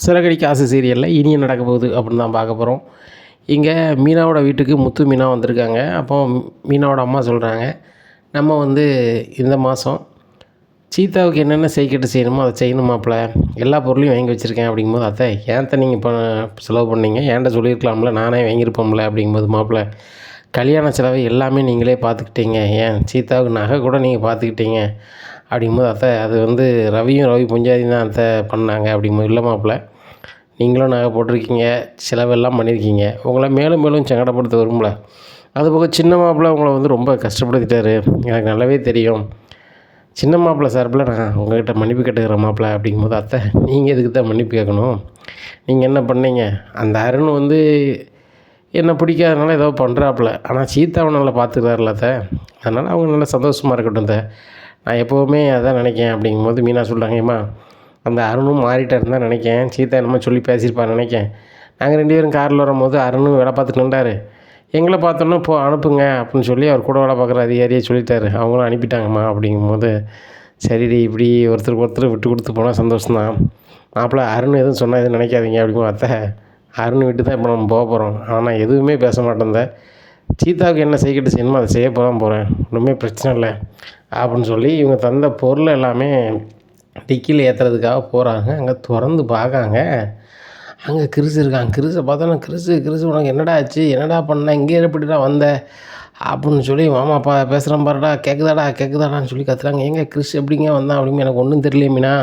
சிறகடிக்க ஆசை சீரியலில் இனி என்ன நடக்க போகுது அப்படின்னு தான் பார்க்க போகிறோம். இங்கே மீனாவோட வீட்டுக்கு முத்து மீனா வந்திருக்காங்க. அப்போ மீனாவோட அம்மா சொல்கிறாங்க, நம்ம வந்து இந்த மாதம் சீதாவுக்கு என்னென்ன செய்கட்டு செய்யணுமோ அதை செய்யணும் மாப்பிள்ள, எல்லா பொருளையும் வாங்கி வச்சுருக்கேன். அப்படிங்கும்போது அத்தை ஏன்த்த நீங்கள் இப்போ செலவு பண்ணீங்க, ஏன்ட்ட சொல்லியிருக்கலாம்ல, நானே வாங்கியிருப்போம்ல. அப்படிங்கும்போது மாப்பிள்ள கல்யாண செலவை எல்லாமே நீங்களே பார்த்துக்கிட்டீங்க, ஏன் சீதாவுக்கு நகை கூட நீங்கள் பார்த்துக்கிட்டீங்க. அப்படிங்கும்போது அத்தை அது வந்து ரவி பஞ்சாதியும் தான் அத்தை பண்ணாங்க. அப்படிங்கும்போது இல்லை மாப்பிள்ள, நீங்களும் நகை போட்டிருக்கீங்க, செலவெல்லாம் பண்ணியிருக்கீங்க, உங்களை மேலும் மேலும் சங்கடப்படுத்த வரும்ல. அதுபோக சின்ன மாப்பிள்ளை உங்களை வந்து ரொம்ப கஷ்டப்படுத்திட்டாரு, எனக்கு நல்லாவே தெரியும். சின்ன மாப்பிள்ளை சார்பில் நான் உங்கள்கிட்ட மன்னிப்பு கேட்டுக்கிறேன் மாப்பிள்ளை. அப்படிங்கும்போது அத்தை நீங்கள் எதுக்கு தான் மன்னிப்பு கேட்கணும், நீங்கள் என்ன பண்ணீங்க, அந்த அருண் வந்து என்னை பிடிக்காதனால ஏதோ பண்ணுறாப்புல, ஆனால் சீதாவை நல்லா பார்த்துக்கிறாருல அத்தை, அதனால் அவங்க நல்லா சந்தோஷமாக இருக்கட்டும் அத்தை, நான் எப்போவுமே அதான் நினைக்கிறேன். அப்படிங்கும்போது மீனா சொல்கிறாங்க, ஏம்மா அந்த அருணும் மாறிட்டாருன்னு தான் நினைக்கிறேன், சீதா என்னமோ சொல்லி பேசியிருப்பான்னு நினைக்கிறேன். நாங்கள் 2 பேரும் காரில் வரும்போது அருணும் வேலை பார்த்துட்டு நின்றார், எங்களை பார்த்தோன்னா அனுப்புங்க அப்படின்னு சொல்லி அவர் கூட வேலை பார்க்குற அதிகாரியே சொல்லிட்டாரு, அவங்களும் அனுப்பிட்டாங்கம்மா. அப்படிங்கும்போது சரிடி, இப்படி ஒருத்தருக்கு ஒருத்தர் விட்டு கொடுத்து போனால் சந்தோஷம்தான் மாப்பிள்ளை, அருண் எதுவும் சொன்னால் எதுவும் நினைக்காதீங்க. அப்படிங்கும்போது அத்தை அருண் விட்டு தான் இப்போ நம்ம போக போகிறோம், ஆனால் எதுவுமே பேச மாட்டேன், சீதாவுக்கு என்ன செய்கிட்டு செய்யணுமோ அதை செய்ய போகிறேன், ஒன்றுமே பிரச்சனை இல்லை அப்படின்னு சொல்லி இவங்க தந்த பொருள் எல்லாமே டிக்கியில் ஏற்றுறதுக்காக போகிறாங்க. அங்கே திறந்து பார்க்காங்க, அங்கே கிறிஸ் இருக்காங்க. கிறிஸை பார்த்தோன்னா கிறிஸ் உனக்கு என்னடா ஆச்சு, என்னடா பண்ண, இங்கே எப்படிடா வந்த அப்படின்னு சொல்லி மாமாப்பா பேசுகிறேன் பாருடா, கேட்குதாடான்னு சொல்லி கத்துறாங்க. ஏங்க கிறிஸ் எப்படிங்க வந்தான் அப்படின்னு எனக்கு ஒன்றும் தெரியல மீனா,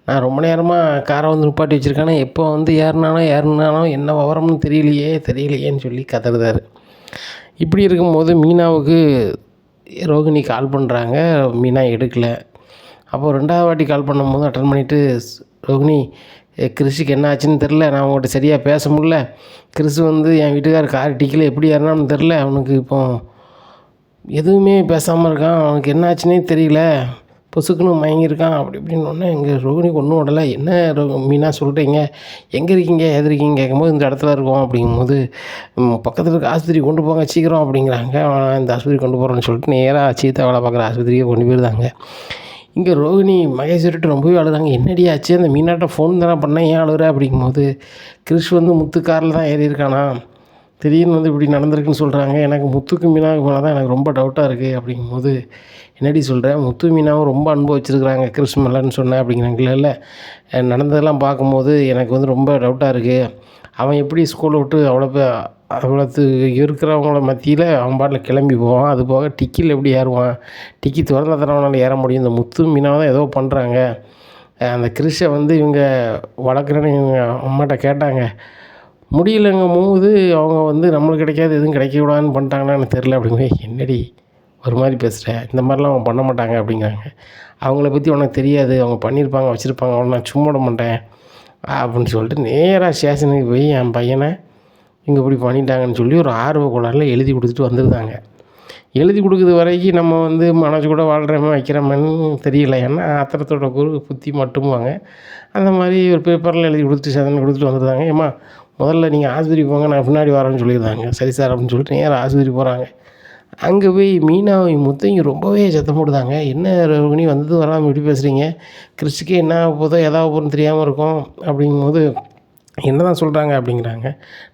நான் ரொம்ப நேரமாக காரை வந்து நிப்பாட்டி வச்சுருக்கேனே, எப்போ வந்து ஏறினானோ என்ன விவரம்னு தெரியலையேன்னு சொல்லி கத்துறாரு. இப்படி இருக்கும்போது மீனாவுக்கு ரோகிணி கால் பண்ணுறாங்க, மீனா எடுக்கலை. அப்போது 2வது வாட்டி கால் பண்ணும்போது அட்டன் பண்ணிவிட்டு, ரோகிணி கிறிஸுக்கு என்ன ஆச்சுன்னு தெரில, நான் அவங்ககிட்ட சரியாக பேச முடியல, கிறிஸ் வந்து என் வீட்டுக்கார் கார் டிக்கில் எப்படி ஏறினான்னு தெரில, அவனுக்கு இப்போ எதுவுமே பேசாமல் இருக்கான், அவனுக்கு என்ன ஆச்சுன்னே தெரியல, பொசுக்குன்னு மயங்கியிருக்கான் அப்படி இப்படின்னு. எங்கள் ரோகிணிக்கு ஒன்றும் உடலை. என்ன மீனா சொல்கிறீங்க, எங்கே இருக்கீங்க எது இருக்கீங்க கேட்கும்போது இந்த இடத்துல இருக்கோம். அப்படிங்கும்போது பக்கத்தில் இருக்க ஆஸ்பத்திரி கொண்டு போங்க சீக்கிரம் அப்படிங்கிறாங்க. இந்த ஆஸ்பத்திரி கொண்டு போகிறோன்னு சொல்லிட்டு நேராக சீதா வேலை பார்க்குற ஆஸ்பத்திரியை கொண்டு போயிருந்தாங்க. இங்கே ரோகிணி மகேஸ்வரிட்டு ரொம்பவே அழுதாங்க. என்னடி ஆச்சு, அந்த மீனாட்ட ஃபோன் தானே பண்ணேன், ஏன் அழுகுற அப்படிங்கும்போது கிறிஸ் வந்து முத்து காரில் தான் ஏறி இருக்கானா, திடீர்னு வந்து இப்படி நடந்திருக்குன்னு சொல்கிறாங்க, எனக்கு முத்துக்கு மீனாவுக்கு மேலே தான் எனக்கு ரொம்ப டவுட்டாக இருக்குது. அப்படிங்கும்போது என்னடி சொல்கிறேன், முத்து மீனாவும் ரொம்ப அன்பு வச்சுருக்குறாங்க கிறிஸ் மேலேன்னு சொன்னேன். அப்படிங்கிறாங்க. இல்லை நடந்ததெல்லாம் பார்க்கும்போது எனக்கு வந்து ரொம்ப டவுட்டாக இருக்குது, அவன் எப்படி ஸ்கூலை விட்டு அவ்வளோத்து இருக்கிறவங்கள மத்தியில் அவன் பாட்டில் கிளம்பி போவான், அது போக டிக்கியில் எப்படி ஏறுவான், டிக்கி திறந்த தரவனால ஏற முடியும், இந்த முத்து மீனாவை தான் ஏதோ பண்ணுறாங்க, அந்த கிறிஸை வந்து இவங்க வளர்க்குறேன்னு இவங்க அம்மாட்ட கேட்டாங்க, முடியலைங்கும் போது அவங்க வந்து நம்மளுக்கு கிடைக்காது எதுவும் கிடைக்கக்கூடாதுன்னு பண்ணிட்டாங்கன்னா எனக்கு தெரில. அப்படிங்க என்னடி ஒரு மாதிரி பேசுகிறேன், இந்த மாதிரிலாம் அவங்க பண்ண மாட்டாங்க அப்படிங்கிறாங்க. அவங்கள பற்றி உனக்கு தெரியாது, அவங்க பண்ணியிருப்பாங்க வச்சுருப்பாங்க, அவனை நான் சும்மா விட மாட்டேன் அப்படின்னு சொல்லிட்டு நேராக ஸ்டேஷனுக்கு போய் என் பையனை இங்கே இப்படி பண்ணிட்டாங்கன்னு சொல்லி ஒரு ஆர்வ கோளாறில் எழுதி கொடுத்துட்டு வந்துருந்தாங்க. எழுதி கொடுக்குறது வரைக்கும் நம்ம வந்து மனசு கூட வாழ்கிறோமே வைக்கிறோமேன்னு தெரியல, ஏன்னா ஆத்திரத்தோட புத்தி மட்டும்வாங்க. அந்த மாதிரி ஒரு பேப்பரில் எழுதி கொடுத்துட்டு சேதனை கொடுத்துட்டு வந்துருந்தாங்க. ஏம்மா முதல்ல நீங்கள் ஆஸ்பத்திரி போங்க, நான் பின்னாடி வரேன்னு சொல்லியிருந்தாங்க. சரி சார் அப்படின்னு சொல்லிட்டு நேராக ஆஸ்பத்திரி போகிறாங்க. அங்கே போய் மீனாவை முத்தையும் ரொம்பவே சத்தம் போடுதாங்க. என்ன ரோகிணி வந்தது வராமல் இப்படி பேசுகிறீங்க, கிறிஸ்துக்கே என்ன போதோ எதாவது போகிறோன்னு தெரியாமல் இருக்கும். அப்படிங்கும்போது என்ன தான் சொல்கிறாங்க அப்படிங்கிறாங்க.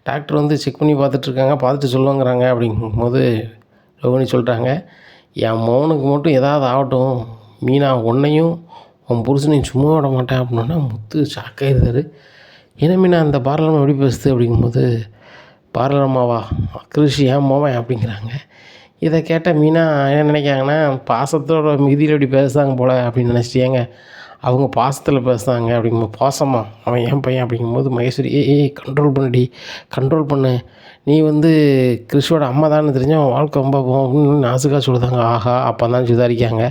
டாக்டர் வந்து செக் பண்ணி பார்த்துட்ருக்காங்க, பார்த்துட்டு சொல்லுங்கிறாங்க. அப்படிங்கும்போது ரோகிணி சொல்கிறாங்க, என் மௌனுக்கு மட்டும் ஏதாவது ஆகட்டும், மீனா உன்னையும் உன் புருஷனையும் சும்மா விட மாட்டேன் அப்படின்னா முத்து ஷாக்காயிருந்தார். என்ன மீனா அந்த பார்லமா எப்படி பேசுது அப்படிங்கும்போது, பார்லமாவா கிறிஷ் ஏன் மோவன் அப்படிங்கிறாங்க. இதை கேட்டால் மீனா என்ன நினைக்காங்கன்னா, பாசத்தோட மிகுதியில் இப்படி பேசுகிறாங்க போல் அப்படின்னு நினச்சிட்டேங்க, அவங்க பாசத்தில் பேசுகிறாங்க. அப்படிங்கும்போது பாசமா அவன் என் பையன் அப்படிங்கும்போது மகேஸ்வரி கண்ட்ரோல் பண்ணு, நீ வந்து கிறிஷோட அம்மா தானே தெரிஞ்சால் அவன் வாழ்க்கை ரொம்ப போகும் நாசுக்காக சொல்லுதாங்க. ஆஹா அப்போ தான் சுதாரிக்காங்க,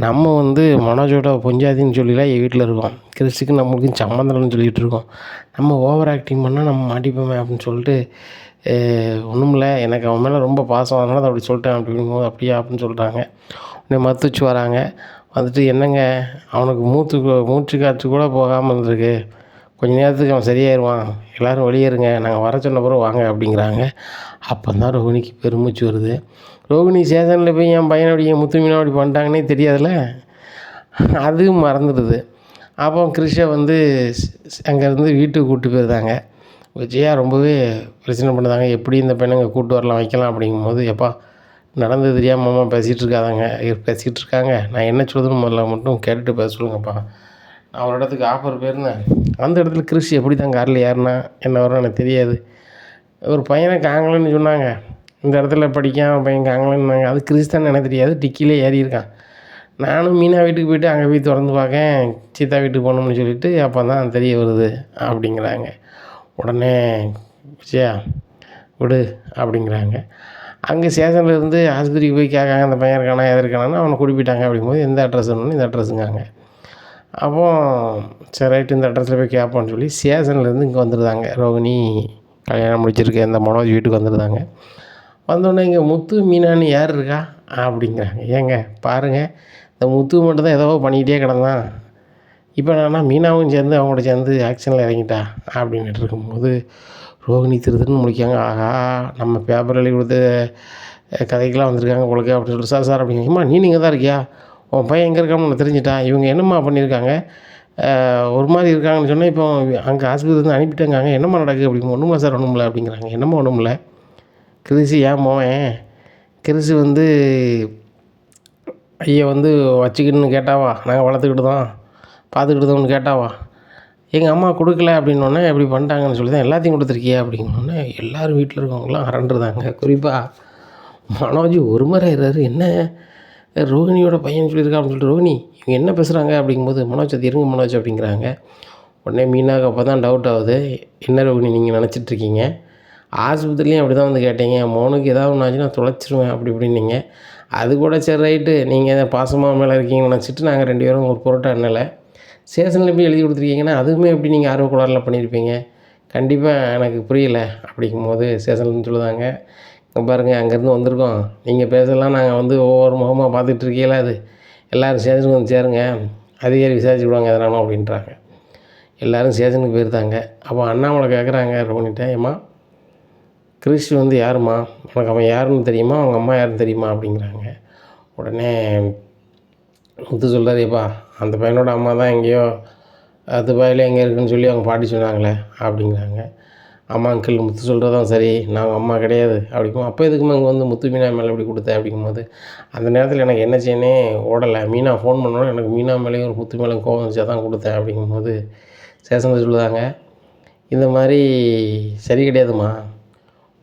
நம்ம வந்து மனோஜோட பொஞ்சாதின்னு சொல்லிலாம் என் வீட்டில் இருக்கோம், கிறிஸுக்கு நம்மளுக்கும் சம்மந்தம்னு சொல்லிகிட்டு இருக்கோம், நம்ம ஓவர் ஆக்டிங் பண்ணால் நம்ம மாட்டிப்போமே அப்படின்னு சொல்லிட்டு, ஒன்றும் இல்லை எனக்கு அவன் மேலே ரொம்ப பாசம், அதனால தான் அப்படி சொல்லிட்டேன் அப்படிங்கும்போது அப்படியா அப்படின்னு சொல்கிறாங்க. உடனே மருத்துவச்சு வராங்க, வந்துட்டு என்னங்க அவனுக்கு மூச்சு காற்று கூட போகாமல் இருந்திருக்கு, கொஞ்சம் நேரத்துக்கு அவன் சரியாயிடுவான், எல்லோரும் வெளியேறுங்க, நாங்கள் வர சொன்ன பிறகு வாங்க அப்படிங்கிறாங்க. அப்போ தான் ரோகிணிக்கு பெருமூச்சு வருது. ரோகிணி ஸ்டேஷனில் போய் என் பையனை அப்படி என் முத்து மீனா அப்படி பண்ணிட்டாங்கன்னே தெரியாதுல்ல, அதுவும் மறந்துடுது. அப்போ கிறிஷை வந்து அங்கேருந்து வீட்டுக்கு கூப்பிட்டு போயிருந்தாங்க. விஜயா ரொம்பவே பிரச்சனை பண்ணுதாங்க. எப்படி இந்த பையனை இங்கே கூப்பிட்டு வரலாம் வைக்கலாம் அப்படிங்கும்போது, எப்பா நடந்தது தெரியாமல் அம்மா பேசிகிட்டு இருக்காங்க, நான் என்ன சொல்லுதுன்னு முதல்ல மட்டும் கேட்டுட்டு பேச சொல்லுங்கப்பா. நான் ஒரு இடத்துக்கு ஆஃபர் போயிருந்தேன். அந்த இடத்துல கிறிஷ் எப்படி தான் காரில் ஏறினா என்ன வரும் எனக்கு தெரியாது. ஒரு பையனை காங்கலன்னு சொன்னாங்க. இந்த இடத்துல படிக்கான் பையன் காங்கலன்னாங்க. அது கிறிஷ் தான் எனக்கு தெரியாது. டிக்கிலே ஏறியிருக்கான். நானும் மீனா வீட்டுக்கு போய்ட்டு அங்கே போய் திறந்து பார்க்கேன். சீதா வீட்டுக்கு போகணும்னு சொல்லிவிட்டு அப்போ தான் தெரிய வருது அப்படிங்கிறாங்க. உடனே விஜயா விடு அப்படிங்கிறாங்க. அங்கே ஸ்டேஷனில் இருந்து ஆஸ்பத்திரிக்கு போய் கேட்காங்க, அந்த பையன் இருக்கானா எது இருக்கானான்னு அவனை கூட்டி போயிட்டாங்க. அப்படிங்கும்போது எந்த அட்ரஸ் வேணும்னு இந்த அட்ரஸுங்காங்க. அப்போ சரி ரைட்டு இந்த அட்ரஸில் போய் கேட்போன்னு சொல்லி ஸ்டேஷன்லேருந்து இங்கே வந்துடுதாங்க. ரோகிணி கல்யாணம் முடிச்சிருக்க இந்த மனோஜ் வீட்டுக்கு வந்துடுதாங்க. வந்தோடனே இங்கே முத்து மீனான்னு யார் இருக்கா அப்படிங்கிறாங்க. ஏங்க பாருங்கள், இந்த முத்து மட்டும் தான் ஏதோ பண்ணிக்கிட்டே கிடந்தான். இப்போ என்னன்னா மீனாவும் சேர்ந்து அவங்களோட சேர்ந்து ஆக்ஷனில் இறங்கிட்டா அப்படின்ட்டு இருக்கும்போது ரோகிணி திருதுன்னு முடிக்காங்க. ஆகா, நம்ம பேப்பர் எழுதி கொடுத்த கதைக்கெலாம் வந்திருக்காங்க உங்களுக்கு அப்படின்னு சொல்லிட்டு, சார் அப்படிங்கம்மா நீங்கள் தான் இருக்கியா, உன் பையன் எங்கே இருக்கான்னு தெரிஞ்சிட்டா, இவங்க என்னம்மா பண்ணியிருக்காங்க, ஒரு மாதிரி இருக்காங்கன்னு சொன்னால் இப்போ அங்கே ஆஸ்பத்திரி வந்து அனுப்பிட்டாங்க, என்னம்மா நடக்குது அப்படிங்க. ஒன்றுமில்ல சார் ஒன்றுமில்ல அப்படிங்கிறாங்க. என்னம்மா ஒன்றுமில்ல, கிறிஸு ஏன் மோன் கிறிஸு வந்து ஐயா வந்து வச்சுக்கிட்டுன்னு கேட்டாவா, நாங்கள் வளர்த்துக்கிட்டு தான் பார்த்துக்கிட்டு கேட்டாவா, எங்கள் அம்மா கொடுக்கல அப்படின்னோடனே இப்படி பண்ணிட்டாங்கன்னு சொல்லி தான் எல்லாத்தையும் கொடுத்துருக்கியா அப்படின்னோடனே எல்லோரும் வீட்டில் இருக்கவங்களாம் அரண்டுதாங்க. குறிப்பாக மனோஜ் ஒரு முறை ஆயிடுறாரு. என்ன ரோஹிணியோட பையன் சொல்லியிருக்கா அப்படின்னு சொல்லிட்டு, ரோஹிணி இவங்க என்ன பேசுகிறாங்க அப்படிங்கும்போது, மனோஜ் அது இருங்க மனோஜ் அப்படிங்கிறாங்க. உடனே மீனாவுக்கு அப்போ தான் டவுட் ஆகுது. என்ன ரோஹிணி நீங்கள் நினச்சிட்ருக்கீங்க, ஆஸ்பத்திரிலையும் அப்படி தான் வந்து கேட்டீங்க, மோனுக்கு ஏதாவது ஒன்று ஆச்சுன்னா தொலைச்சிருவேன் அப்படி இப்படின்னீங்க. அது கூட சரி ரைட்டு, நீங்கள் பாசமாக மேலே இருக்கீங்கன்னு நினச்சிட்டு நாங்கள் 2 பேரும் ஒரு புரோட்டா எண்ணலை ஸ்டேஷனில் போய் எழுதி கொடுத்துருக்கீங்கன்னா அதுவுமே எப்படி நீங்கள் ஆர்வக்கோளாறில் பண்ணியிருப்பீங்க, கண்டிப்பாக எனக்கு புரியலை அப்படிங்கும்போது ஸ்டேஷன்லேருந்து சொல்லுதாங்க. இங்கே பாருங்கள், அங்கேருந்து வந்திருக்கோம், நீங்கள் பேசலாம், நாங்கள் வந்து ஒவ்வொரு முகமாக பார்த்துட்டு இருக்கீங்களா, அது எல்லோரும் ஸ்டேஷனுக்கு வந்து சேருங்க, அதிகாரி விசாரிச்சு விடுவாங்க எதனாலும் அப்படின்றாங்க. எல்லோரும் ஸ்டேஷனுக்கு போயிருந்தாங்க. அப்போ அண்ணாமலை கேட்குறாங்க ரோஹிணிட்ட, ஏம்மா கிறிஷ் வந்து யாரும்மா, உனக்கு அவன் யாருன்னு தெரியுமா, அவங்க அம்மா யாருன்னு தெரியுமா அப்படிங்கிறாங்க. உடனே முத்து சொல்கிறார், ஏப்பா அந்த பையனோட அம்மா தான் எங்கேயோ துபாயில் எங்கே இருக்குதுன்னு சொல்லி அவங்க பாட்டி சொன்னாங்களே அப்படிங்கிறாங்க. அம்மா அங்கிள் முத்து சொல்கிறதான் சரி, நான் அவங்க அம்மா கிடையாது அப்படிங்கும். அப்போ எதுக்குமா இங்கே வந்து முத்து மீனா மேலே எப்படி கொடுத்தேன் அப்படிங்கும்போது, அந்த நேரத்தில் எனக்கு என்ன செய்யனே ஓடலை, மீனா ஃபோன் பண்ணோன்னே எனக்கு மீனா மேலேயும் ஒரு முத்து மேலேயும் கோவம் வச்சா தான் கொடுத்தேன் அப்படிங்கும்போது ஸ்டேஷனில் சொல்லுதாங்க, இந்த மாதிரி சரி கிடையாதுமா,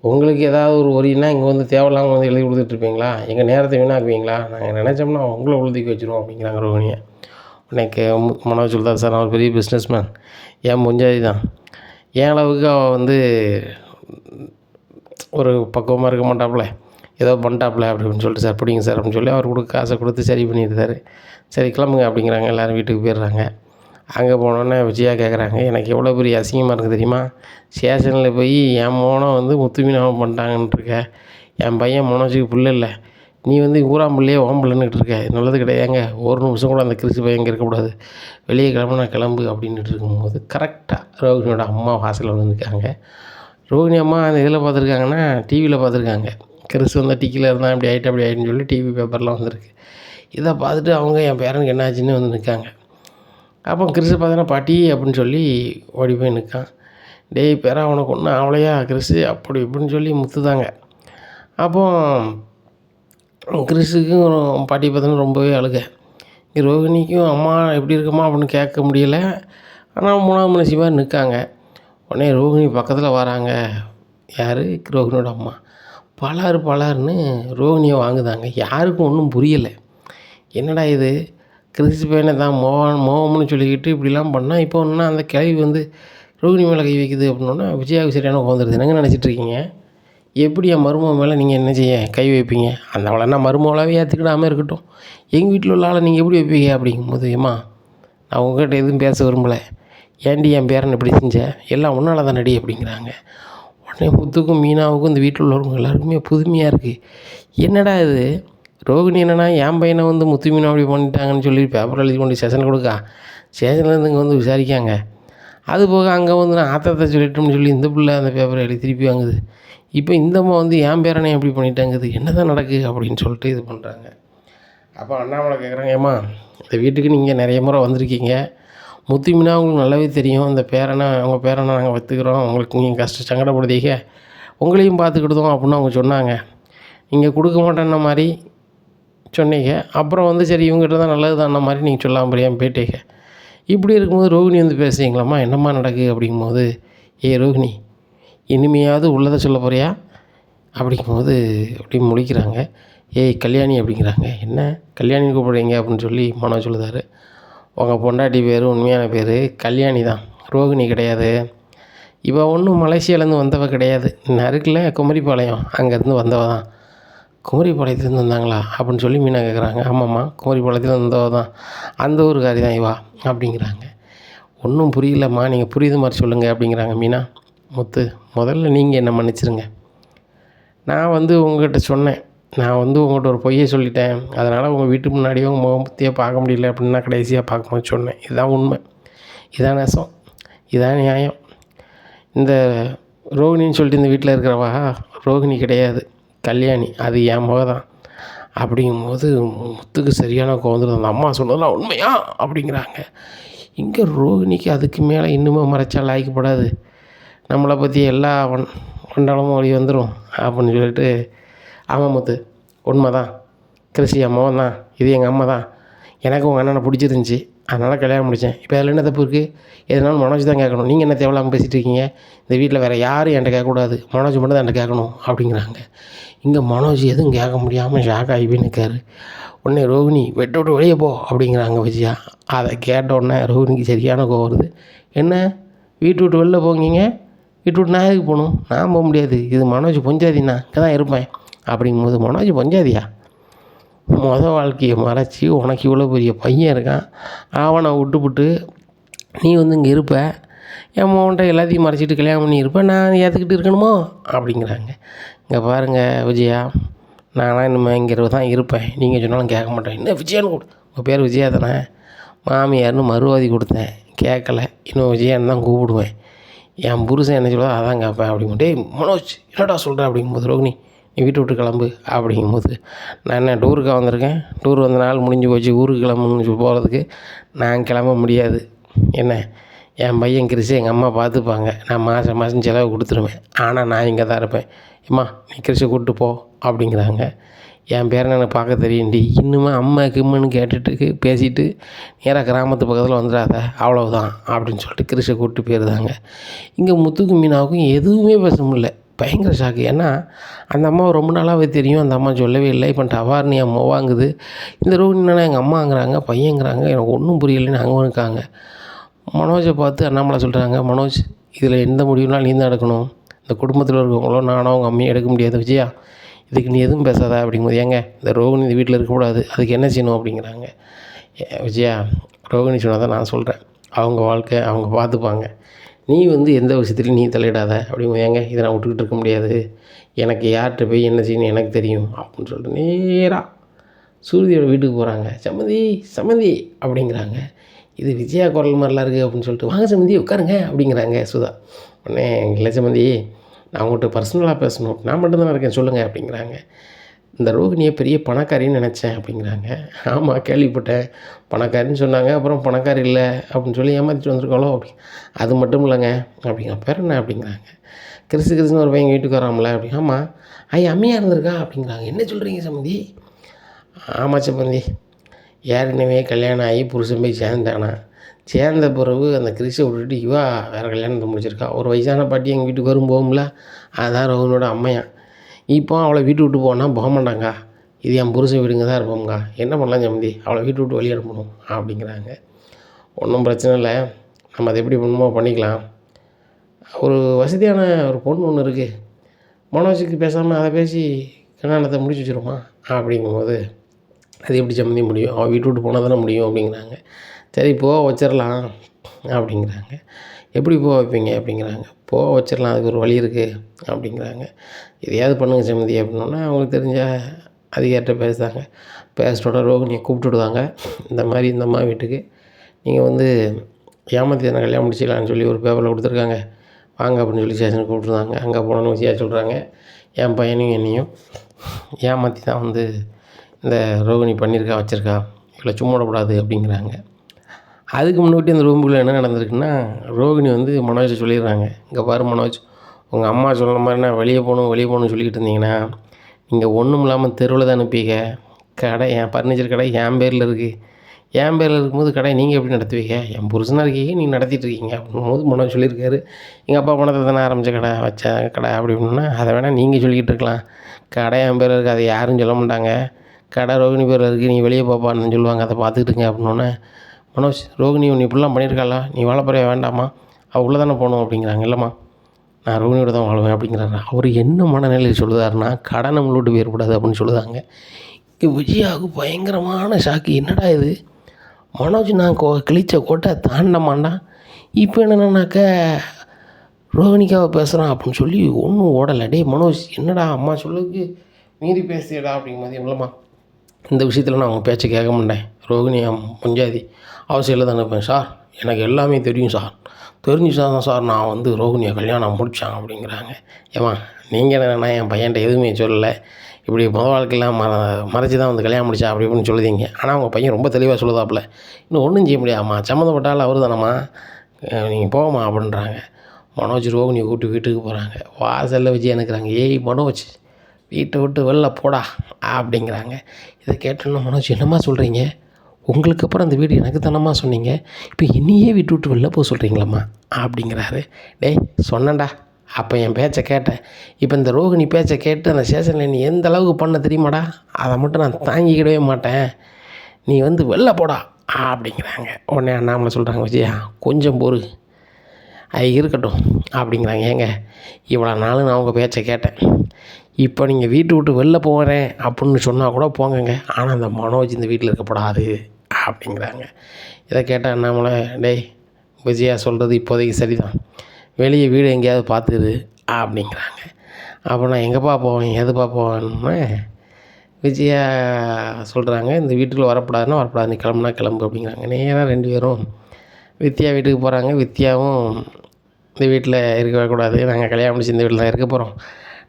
உங்களுக்கு ஏதாவது ஒரு ஒரின்னா இங்கே வந்து தேவையில்லாமல் வந்து எழுதி கொடுத்துட்ருப்பீங்களா, எங்கள் நேரத்தை வீணாக்குவீங்களா, நாங்கள் நினச்சோம்னா உங்களை உழுதிக்க வச்சுருவோம் அப்படிங்கிறாங்க ரோஹிணியை. உனக்கு மனோஜ் சொல்கிறார், சார் நான் ஒரு பெரிய பிஸ்னஸ் மேன், என் பொஞ்சாதி தான், என் அளவுக்கு அவள் வந்து ஒரு பக்குவமாக இருக்க மாட்டாப்புல, ஏதோ பண்ணிட்டாப்புல அப்படின்னு சொல்லிட்டு, சார் பிடிங்க சார் அப்படின்னு சொல்லி அவர் கொடுக்க காசை கொடுத்து சரி பண்ணியிருந்தார். சரி கிளம்புங்க அப்படிங்கிறாங்க. எல்லோரும் வீட்டுக்கு போயிடுறாங்க. அங்கே போனோடனே விஜயா கேட்குறாங்க, எனக்கு எவ்வளோ பெரிய அசிங்கமாக இருக்குது தெரியுமா, ஸ்டேஷனில் போய் என் மோனை வந்து முத்து மீனாவை பண்ணிட்டாங்கன்ட்ருக்க, என் பையன் மனோஜுக்கு பிள்ளை இல்லை, நீ வந்து ஊராம்பிள்ளையே ஓம்பிள்ளைன்னுட்டு இருக்க, நல்லது கிடையாதுங்க, ஒரு நிமிஷம் கூட அந்த கிறிஸ்து பையன் இங்கே இருக்கக்கூடாது, வெளியே கிளம்புனா கிளம்பு அப்படின்ட்டு இருக்கும்போது கரெக்டாக ரோஹிணியோட அம்மா வாசலில் வந்து நிற்காங்க. ரோஹிணி அம்மா அந்த இதில் பார்த்துருக்காங்கன்னா டிவியில் பார்த்துருக்காங்க, கிறிஸ்து வந்தால் டிக்கியில் இருந்தால் அப்படி ஆகிட்டுன்னு சொல்லி டிவி பேப்பர்லாம் வந்திருக்கு. இதை பார்த்துட்டு அவங்க என் பேரனுக்கு என்ன ஆச்சுன்னு வந்து நிற்காங்க. அப்போ கிறிஸை பார்த்தோன்னா பாட்டி அப்படின்னு சொல்லி ஓடி போய் நிற்கான். டேய் பேரா உனக்கு ஒன்றும் ஆவலையா கிறிஸு அப்படி இப்படின்னு சொல்லி முத்துதாங்க. அப்போ கிறிஸுக்கும் பாட்டி பார்த்தோன்னா ரொம்பவே அழுக. இங்கே ரோஹிணிக்கும் அம்மா எப்படி இருக்குமா அப்படின்னு கேட்க முடியலை. ஆனால் 3ஆவது மனுஷி மாதிரி நிற்காங்க. உடனே ரோஹிணி பக்கத்தில் வராங்க. யார், ரோஹிணியோட அம்மா. பலாருன்னு ரோஹிணியை வாங்குதாங்க. யாருக்கும் ஒன்றும் புரியலை. என்னடா இது, கிறிஸ்து பையனை தான் மோகம்னு சொல்லிக்கிட்டு இப்படிலாம் பண்ணால் இப்போ ஒன்றா அந்த கிளவி வந்து ரோஹிணி மேலே கை வைக்குது அப்படின்னோன்னா விஜயாவுக்கு சரியான உட்காந்துருது. என்னங்க நினச்சிட்ருக்கீங்க, எப்படி என் மருமக மேலே நீங்கள் என்ன செய்ய கை வைப்பீங்க, அந்த அவளைன்னா மருமகளாகவே ஏற்றுக்கிடாமல் இருக்கட்டும், எங்கள் வீட்டில் உள்ள ஆளை நீங்கள் எப்படி வைப்பீங்க அப்படிங்கும்போது, ஏம்மா நான் உங்கள்கிட்ட எதுவும் பேச விரும்பலை, ஏன்டி என் பேரன் இப்படி செஞ்ச, எல்லாம் ஒன்றால் தான் நடி அப்படிங்கிறாங்க. உடனே முத்துக்கும் மீனாவுக்கும் இந்த வீட்டில் உள்ளவங்க எல்லாருக்குமே புதுமையாக இருக்குது. என்னடா இது, ரோகிணி என்னன்னா என் பையனை வந்து முத்து மீனா அப்படி பண்ணிட்டாங்கன்னு சொல்லி பேப்பர் எழுதி கொண்டு ஸ்டேஷனில் கொடுக்கா, ஸ்டேஷன்லேருந்து இங்கே வந்து விசாரிக்காங்க. அது போக அங்கே வந்து நான் ஆத்தத்தை சொல்லிட்டோம்னு சொல்லி இந்த பிள்ளை அந்த பேப்பரை எழுதி திருப்பி வாங்குது. இப்போ இந்தம்மா வந்து என் பேரனை எப்படி பண்ணிட்டாங்குது, என்ன தான் நடக்குது அப்படின்னு சொல்லிட்டு இது பண்ணுறாங்க. அப்போ அண்ணாமலை கேட்குறாங்க, ஏம்மா இந்த வீட்டுக்கு நீங்கள் நிறைய முறை வந்திருக்கீங்க, முத்து மீனா உங்களுக்கு நல்லாவே தெரியும், இந்த பேரனை உங்கள் பேரனை நாங்கள் வத்துக்கிறோம், உங்களுக்கு நீங்கள் சங்கடப்படுதீங்க, உங்களையும் பார்த்துக்கிட்டோம் அப்படின்னு அவங்க சொன்னாங்க. நீங்கள் கொடுக்க மாட்டேன்ன மாதிரி சொன்னீங்க. அப்புறம் வந்து சரி இவங்ககிட்ட தான் நல்லது தான்ன மாதிரி நீங்கள் சொல்லாமல் புரியாமல் போயிட்டீங்க. இப்படி இருக்கும்போது ரோகிணி வந்து பேசுகிறீங்களாம்மா, என்னம்மா நடக்குது அப்படிங்கும்போது, ரோகிணி இனிமையாவது உள்ளதை சொல்ல போறியா அப்படிங்கும்போது அப்படி முழிக்கிறாங்க. கல்யாணி அப்படிங்கிறாங்க. என்ன கல்யாணின்னு கூப்பிடுறீங்க அப்படின்னு சொல்லி மனோ சொல்லுதார். உங்கள் பொண்டாட்டி பேர் உண்மையான பேர் கல்யாணி தான், ரோகிணி கிடையாது. இவள் ஒன்றும் மலேசியாவிலேருந்து வந்தவ கிடையாது, நறுக்கில் குமரிப்பாளையம் அங்கேருந்து வந்தவ தான். குமரிப்பாளையத்துலேருந்து வந்தாங்களா அப்படின்னு சொல்லி மீனா கேட்குறாங்க. ஆமாம்மா, குமரிப்பாளையத்துலேருந்து வந்தவ தான், அந்த ஊருக்காரி தான் இவா அப்படிங்கிறாங்க. ஒன்றும் புரியலம்மா, நீங்கள் புரியுது மாதிரி சொல்லுங்கள் அப்படிங்கிறாங்க மீனா. முத்து, முதல்ல நீங்கள் என்னை மன்னிச்சிருங்க. நான் வந்து உங்கள்கிட்ட சொன்னேன், நான் வந்து உங்கள்கிட்ட ஒரு பொய்யை சொல்லிட்டேன், அதனால் உங்கள் வீட்டு முன்னாடியே உங்கள் முகத்தையே பார்க்க முடியல அப்படின்னு நான் கடைசியாக பார்க்கும்போது சொன்னேன். இதுதான் உண்மை, இதான் நெசம், இதான் நியாயம். இந்த ரோகிணின்னு சொல்லிட்டு இந்த வீட்டில் இருக்கிறவா ரோகிணி கிடையாது, கல்யாணி, அது என் முக தான் அப்படிங்கும்போது முத்துக்கு சரியான கோவம். அந்த அம்மா சொன்னதெல்லாம் உண்மையா அப்படிங்கிறாங்க. இங்கே ரோகிணிக்கு அதுக்கு மேலே இன்னுமே மறைச்சா லாய்க்கப்படாது, நம்மளை பற்றி எல்லா வண்டாளமும் வழி வந்துடும் அப்படின்னு சொல்லிட்டு, ஆமாம் முத்து உண்மை தான், கிருஷி அம்மாவும் தான், இது எங்கள் அம்மா தான், எனக்கு உங்கள் அண்ணனை பிடிச்சிருந்துச்சி, அதனால் கல்யாணம் முடித்தேன். இப்போ அதில் என்ன தப்பு இருக்குது? எதுனாலும் மனோஜ் தான் கேட்கணும், நீங்கள் என்ன தேவையில்லாமல் பேசிகிட்டு இருக்கீங்க, இந்த வீட்டில் வேறு யாரும் என்கிட்ட கேட்கக்கூடாது, மனோஜ் மட்டும் தான் என்கிட்ட கேட்கணும் அப்படிங்கிறாங்க. இங்கே மனோஜ் எதுவும் கேட்க முடியாமல் ஷாக் ஆகி போய் நிற்காரு. உடனே ரோகிணி வெட்ட விட்டு வெளியே போ அப்படிங்கிறாங்க விஜயா. அதை கேட்டவுடனே ரோகிணிக்கு சரியான கோவம் வருது. என்ன வீட்டு விட்டு வெளில போங்கீங்க, வீட்டு விட்டு நான் எதுக்கு போகணும், நான் போக முடியாது, இது மனோஜ் பொஞ்சாதிண்ணா, இங்கே தான் இருப்பேன் அப்படிங்கும்போது, மனோஜ் பொஞ்சாதியா, வாழ்க்கையை மறைச்சி உனக்கு இவ்வளோ பெரிய பையன் இருக்கான், அவனை விட்டுப்புட்டு நீ வந்து இங்கே இருப்ப, என் மோன்ட்ட எல்லாத்தையும் மறைச்சிட்டு கல்யாணம் பண்ணி இருப்பேன், நான் ஏற்றுக்கிட்டு இருக்கணுமோ அப்படிங்கிறாங்க. இங்கே பாருங்கள் விஜயா, நானாக இனிமேல் இங்கே தான் இருப்பேன், நீங்கள் சொன்னாலும் கேட்க மாட்டேன். என்ன விஜயான்னு உங்கள் பேர் விஜயா தானே, மாமியார்னு மறுவாதி கொடுத்தேன், கேட்கல, இன்னும் விஜயான்னு தான் கூப்பிடுவேன், என் புருஷன் என்ன சொல்லுதோ அதான் கேட்பேன் அப்படிங்கும்போது, மனோஜ் என்னடா சொல்கிறேன் அப்படிங்கும்போது, ரோகிணி நீ வீட்டை விட்டு கிளம்பு அப்படிங்கும்போது, நான் என்ன டூருக்காக வந்திருக்கேன், டூர் வந்த நாள் முடிஞ்சு போச்சு, ஊருக்கு கிளம்புன்னு போகிறதுக்கு நான் கிளம்ப முடியாது, என்ன என் பையன் கிறிஸ்து எங்கள் அம்மா பார்த்துப்பாங்க, நான் மாதம் மாதம் செலவு கொடுத்துருவேன், ஆனால் நான் இங்கே தான் இருப்பேன், ஏம்மா நீ கிறிஸ்தை கூப்பிட்டு போ அப்படிங்கிறாங்க. என் பேரனை எனக்கு பார்க்க தெரியும்டி, இன்னுமே அம்மா கிம்முன்னு கேட்டுட்டு பேசிட்டு நேராக கிராமத்து பக்கத்தில் வந்துடாத அவ்வளவுதான் அப்படின்னு சொல்லிட்டு கிறிஸ்தை கூப்பிட்டு போயிருந்தாங்க. இங்கே முத்துக்கும் மீனாவுக்கும் எதுவுமே பேச முடியல, பயங்கர ஷாக்கு. ஏன்னா அந்த அம்மாவை ரொம்ப நாளாகவே தெரியும், அந்த அம்மா சொல்லவே இல்லை, இப்போ டவார்னு என் மோவாங்குது, இந்த ரோகிணினா எங்கள் அம்மாங்கிறாங்க, பையங்கிறாங்க, எனக்கு ஒன்றும் புரியலைன்னு அங்கே இருக்காங்க. மனோஜை பார்த்து அண்ணாமலை சொல்கிறாங்க, மனோஜ் இதில் எந்த முடிவுனாலும் நீ தான் எடுக்கணும், இந்த குடும்பத்தில் இருக்கவங்களோ நானோ அவங்க அம்மையும் எடுக்க முடியாது விஜயா, இதுக்கு நீ எதுவும் பேசாத அப்படிங்கும்போது, ஏங்க இந்த ரோகிணி இந்த வீட்டில் இருக்கக்கூடாது, அதுக்கு என்ன செய்யணும் அப்படிங்கிறாங்க. விஜயா, ரோகிணி சொன்னால் தான் நான் சொல்கிறேன், அவங்க வாழ்க்கை அவங்க பார்த்துப்பாங்க, நீ வந்து எந்த விஷயத்துலையும் நீ தலையிடாத அப்படிங்கும்போது, ஏங்க இதை நான் விட்டுக்கிட்டு இருக்க முடியாது, எனக்கு யார்கிட்ட போய் என்ன செய்யணும் எனக்கு தெரியும் அப்படின்னு சொல்லிட்டு நேராக சூரியயோட வீட்டுக்கு போகிறாங்க. சம்மந்தி சம்மந்தி அப்படிங்கிறாங்க. இது விஜயா குரல் மாதிரிலாம் இருக்குது அப்படின்னு சொல்லிட்டு, வாங்க சம்மந்தி உட்காருங்க அப்படிங்கிறாங்க சுதா. உடனே இல்லை சம்மந்தி, நான் உங்கள்கிட்ட பர்சனலாக பேசணும், நான் மட்டும்தான் இருக்கேன் சொல்லுங்கள் அப்படிங்கிறாங்க. இந்த ரோகிணியை பெரிய பணக்காரின்னு நினச்சேன் அப்படிங்கிறாங்க. ஆமாம் கேள்விப்பட்டேன், பணக்காரின்னு சொன்னாங்க, அப்புறம் பணக்காரி இல்லை அப்படின்னு சொல்லி ஏமாற்றிட்டு வந்திருக்காளோ அப்படி. அது மட்டும் இல்லைங்க அப்படிங்கிற பேர் என்ன அப்படிங்கிறாங்க. கிறிஸ்துன்னு ஒரு பையன் வீட்டுக்கு வராமல அப்படி. ஆமாம் அம்மையாக இருந்திருக்கா அப்படிங்கிறாங்க. என்ன சொல்கிறீங்க சம்மந்தி? ஆமாம் சம்மந்தி, ஏற்கனவே கல்யாணம் ஆகி புருஷன் போய் சேர்ந்தானா, சேர்ந்த பிறகு அந்த கிறிஸை விட்டுட்டு இவா வேறு கல்யாணத்தை முடிச்சிருக்கா. ஒரு வயசான பாட்டி எங்கள் வீட்டுக்கு வரும் போகும்ல, அதுதான் ரோஹனோட அம்மையான். இப்போ அவளை வீட்டு விட்டு போனால் போக மாட்டாங்க, இது என் புருஷன் வீடுங்க தான் இருப்போம்க்கா, என்ன பண்ணலாம் சம்மந்தி, அவளை வீட்டு விட்டு வெளியே அனுப்பணும் அப்படிங்கிறாங்க. ஒன்றும் பிரச்சனை இல்லை, நம்ம அதை எப்படி பண்ணுமோ பண்ணிக்கலாம், ஒரு வசதியான ஒரு பொண்ணு ஒன்று இருக்குது, மனோஜுக்கு பேசாமல் அதை பேசி கல்யாணத்தை முடிச்சு வச்சுருமா அப்படிங்கும்போது, அது எப்படி சம்மந்தி முடியும், அவள் வீட்டு விட்டு போனால் தானே முடியும் அப்படிங்கிறாங்க. சரி போக வச்சிடலாம் அப்படிங்கிறாங்க. எப்படி போக வைப்பீங்க அப்படிங்கிறாங்க. போக வச்சிடலாம், அதுக்கு ஒரு வழி இருக்குது அப்படிங்கிறாங்க. எதையாவது பண்ணுங்க சம்மந்தி அப்படின்னோடனே அவங்களுக்கு தெரிஞ்ச அதிகாரிட்ட பேசுகிறாங்க. பேசிட்டோட ரோகிணியை கூப்பிட்டுடுவாங்க. இந்த மாதிரி இந்த அம்மா வீட்டுக்கு நீங்கள் வந்து ஏமாற்றி தானே கல்யாணம் முடிச்சிக்கலான்னு சொல்லி ஒரு பேப்பரில் கொடுத்துருக்காங்க, வாங்க அப்படின்னு சொல்லி ஸ்டேஷனுக்கு கூப்பிட்ருந்தாங்க. அங்கே போனோன்னு விஜயா சொல்கிறாங்க, என் பையனையும் என்னையும் ஏமாற்றி தான் வந்து இந்த ரோகிணி பண்ணியிருக்கா வச்சுருக்கா, இவ்வளோ சும்மா விடக்கூடாது அப்படிங்கிறாங்க. அதுக்கு முன்னாடி அந்த ரூமுக்குள்ளே என்ன நடந்திருக்குன்னா, ரோகிணி வந்து மனோஜை சொல்லிடுறாங்க, இங்கே பாரு மனோஜ், உங்கள் அம்மா சொன்ன மாதிரி நான் வெளியே போகணும் வெளியே போகணும்னு சொல்லிக்கிட்டு இருந்தீங்கன்னா நீங்கள் ஒன்றும் இல்லாமல் தெருவில் தான் அனுப்பிங்க. கடை என் ஃபர்னிச்சர் கடை என் பேரில் இருக்குது. என் பேரில் இருக்கும்போது கடை நீங்கள் எப்படி நடத்துவீங்க? என் புருஷனாக இருக்கீங்க, நீங்கள் நடத்திட்டு இருக்கீங்க அப்படிங்கும்போது மனோஜ் சொல்லியிருக்காரு, எங்கள் அப்பா பணத்தை தானே ஆரம்பித்த கடை வச்ச கடை அப்படி அப்படின்னா, அதை வேணால் நீங்கள் சொல்லிக்கிட்டு இருக்கலாம். கடை என் பேரில் இருக்குது, அதை யாரும் சொல்ல மாட்டாங்க. கடை ரோகிணி பேரில் இருக்குது, நீ வெளியே போப்பான்னு சொல்லுவாங்க, அதை பார்த்துக்கிட்டுங்க அப்படின்னோடனே, மனோஜ் ரோகிணி ஒன்று இப்படிலாம் பண்ணியிருக்காளா, நீ வாழ போறியா வேண்டாமா, அவள் உள்ளே தானே போகணும் அப்படிங்கிறாங்க. இல்லைம்மா நான் ரோகிணியோட தான் வாழ்வேன் அப்படிங்கிறாரு. அவர் என்ன மனநிலையில் சொல்லுதாருன்னா, கடை நம்மளை விட்டு வேறுபடாது அப்படின்னு சொல்லுதாங்க. இங்கே விஜயாவுக்கு பயங்கரமான ஷாக்கு. என்னடா இது, மனோஜ் நான் கிழிச்ச கோட்டை தாண்டமாண்டா, இப்போ என்னன்னாக்க ரோகிணிக்காவை பேசுகிறான் அப்படின்னு சொல்லி ஒன்றும் ஓடலை. டே மனோஜ் என்னடா அம்மா சொல்லுக்கு மீறி பேசுறியடா அப்படிங்கும்போது, இல்லைம்மா இந்த விஷயத்தில் நான் அவங்க பேச்சை கேட்க மாட்டேன். ரோகிணி பஞ்சாதி அவசியம் இல்லை தானே இருப்பேன் சார், எனக்கு எல்லாமே தெரியும் சார், தெரிஞ்சுச்சா தான் சார் நான் வந்து ரோகிணியை கல்யாணம் முடித்தான் அப்படிங்கிறாங்க. ஏம்மா நீங்கள் என்னன்னா என் பையன்ட்ட எதுவுமே சொல்லலை, இப்படி முதல் வாழ்க்கையெல்லாம் மறைச்சி தான் வந்து கல்யாணம் முடிச்சா அப்படி இப்படின்னு சொல்லுதீங்க. ஆனால் அவங்க பையன் ரொம்ப தெளிவாக சொல்லுதாப்புல, இன்னும் ஒன்றும் செய்ய முடியாதும்மா, சம்மந்தப்பட்டால் அவர் தானம்மா, நீங்கள் போகமா அப்படின்றாங்க. மனோஜ் ரோகிணியை கூப்பிட்டு வீட்டுக்கு போகிறாங்க. வாசலில் விஜய் எனக்குறாங்க, ஏய் மனோஜ் வீட்டை விட்டு வெளில போடா அப்படிங்கிறாங்க. இதை கேட்டோன்னா, மனோஜ் என்னம்மா சொல்கிறீங்க, உங்களுக்கு அப்புறம் அந்த வீடு எனக்கு தானம்மா சொன்னீங்க, இப்போ என்னையே வீட்டு விட்டு வெளில போக சொல்கிறீங்களாம்மா அப்படிங்கிறாரு. டேய் சொன்னேன்டா, அப்போ என் பேச்சை கேட்டேன், இப்போ இந்த ரோகிணி பேச்சை கேட்டு அந்த ஸ்டேஷனில் நீ எந்த அளவுக்கு பண்ண தெரியுமாடா, அதை மட்டும் நான் தாங்கிக்கிடவே மாட்டேன், நீ வந்து வெளில போடா அப்படிங்கிறாங்க. உடனே அண்ணாமலை சொல்கிறாங்க, விஜயா கொஞ்சம் பொறு, அது இருக்கட்டும் அப்படிங்கிறாங்க. ஏங்க இவ்வளோ நாள் நான் உங்கள் பேச்சை கேட்டேன், இப்போ நீங்கள் வீட்டு விட்டு வெளில போகிறேன் அப்படின்னு சொன்னால் கூட போங்கங்க, ஆனால் அந்த மனோஜ் இந்த வீட்டில் இருக்கப்படாது அப்படிங்கிறாங்க. இதை கேட்டால் அண்ணாமலை, டேய் விஜயா சொல்கிறது இப்போதைக்கு சரிதான், வெளியே வீடு எங்கேயாவது பார்த்துக்குது அப்படிங்கிறாங்க. அப்போ நான் எங்கேப்பா போவேன் எதுப்பா போவேன்னு விஜயா சொல்கிறாங்க, இந்த வீட்டுக்குள்ளே வரக்கூடாதுன்னா வரக்கூடாது, நீ கிளம்புனா கிளம்பு அப்படிங்கிறாங்க. நேராக 2 பேரும் வித்யா வீட்டுக்கு போகிறாங்க. வித்யாவும் இந்த வீட்டில் இருக்கவே கூடாது, நாங்கள் கல்யாணம் முடிச்சு இந்த வீட்டில் தான் இருக்க போகிறோம்,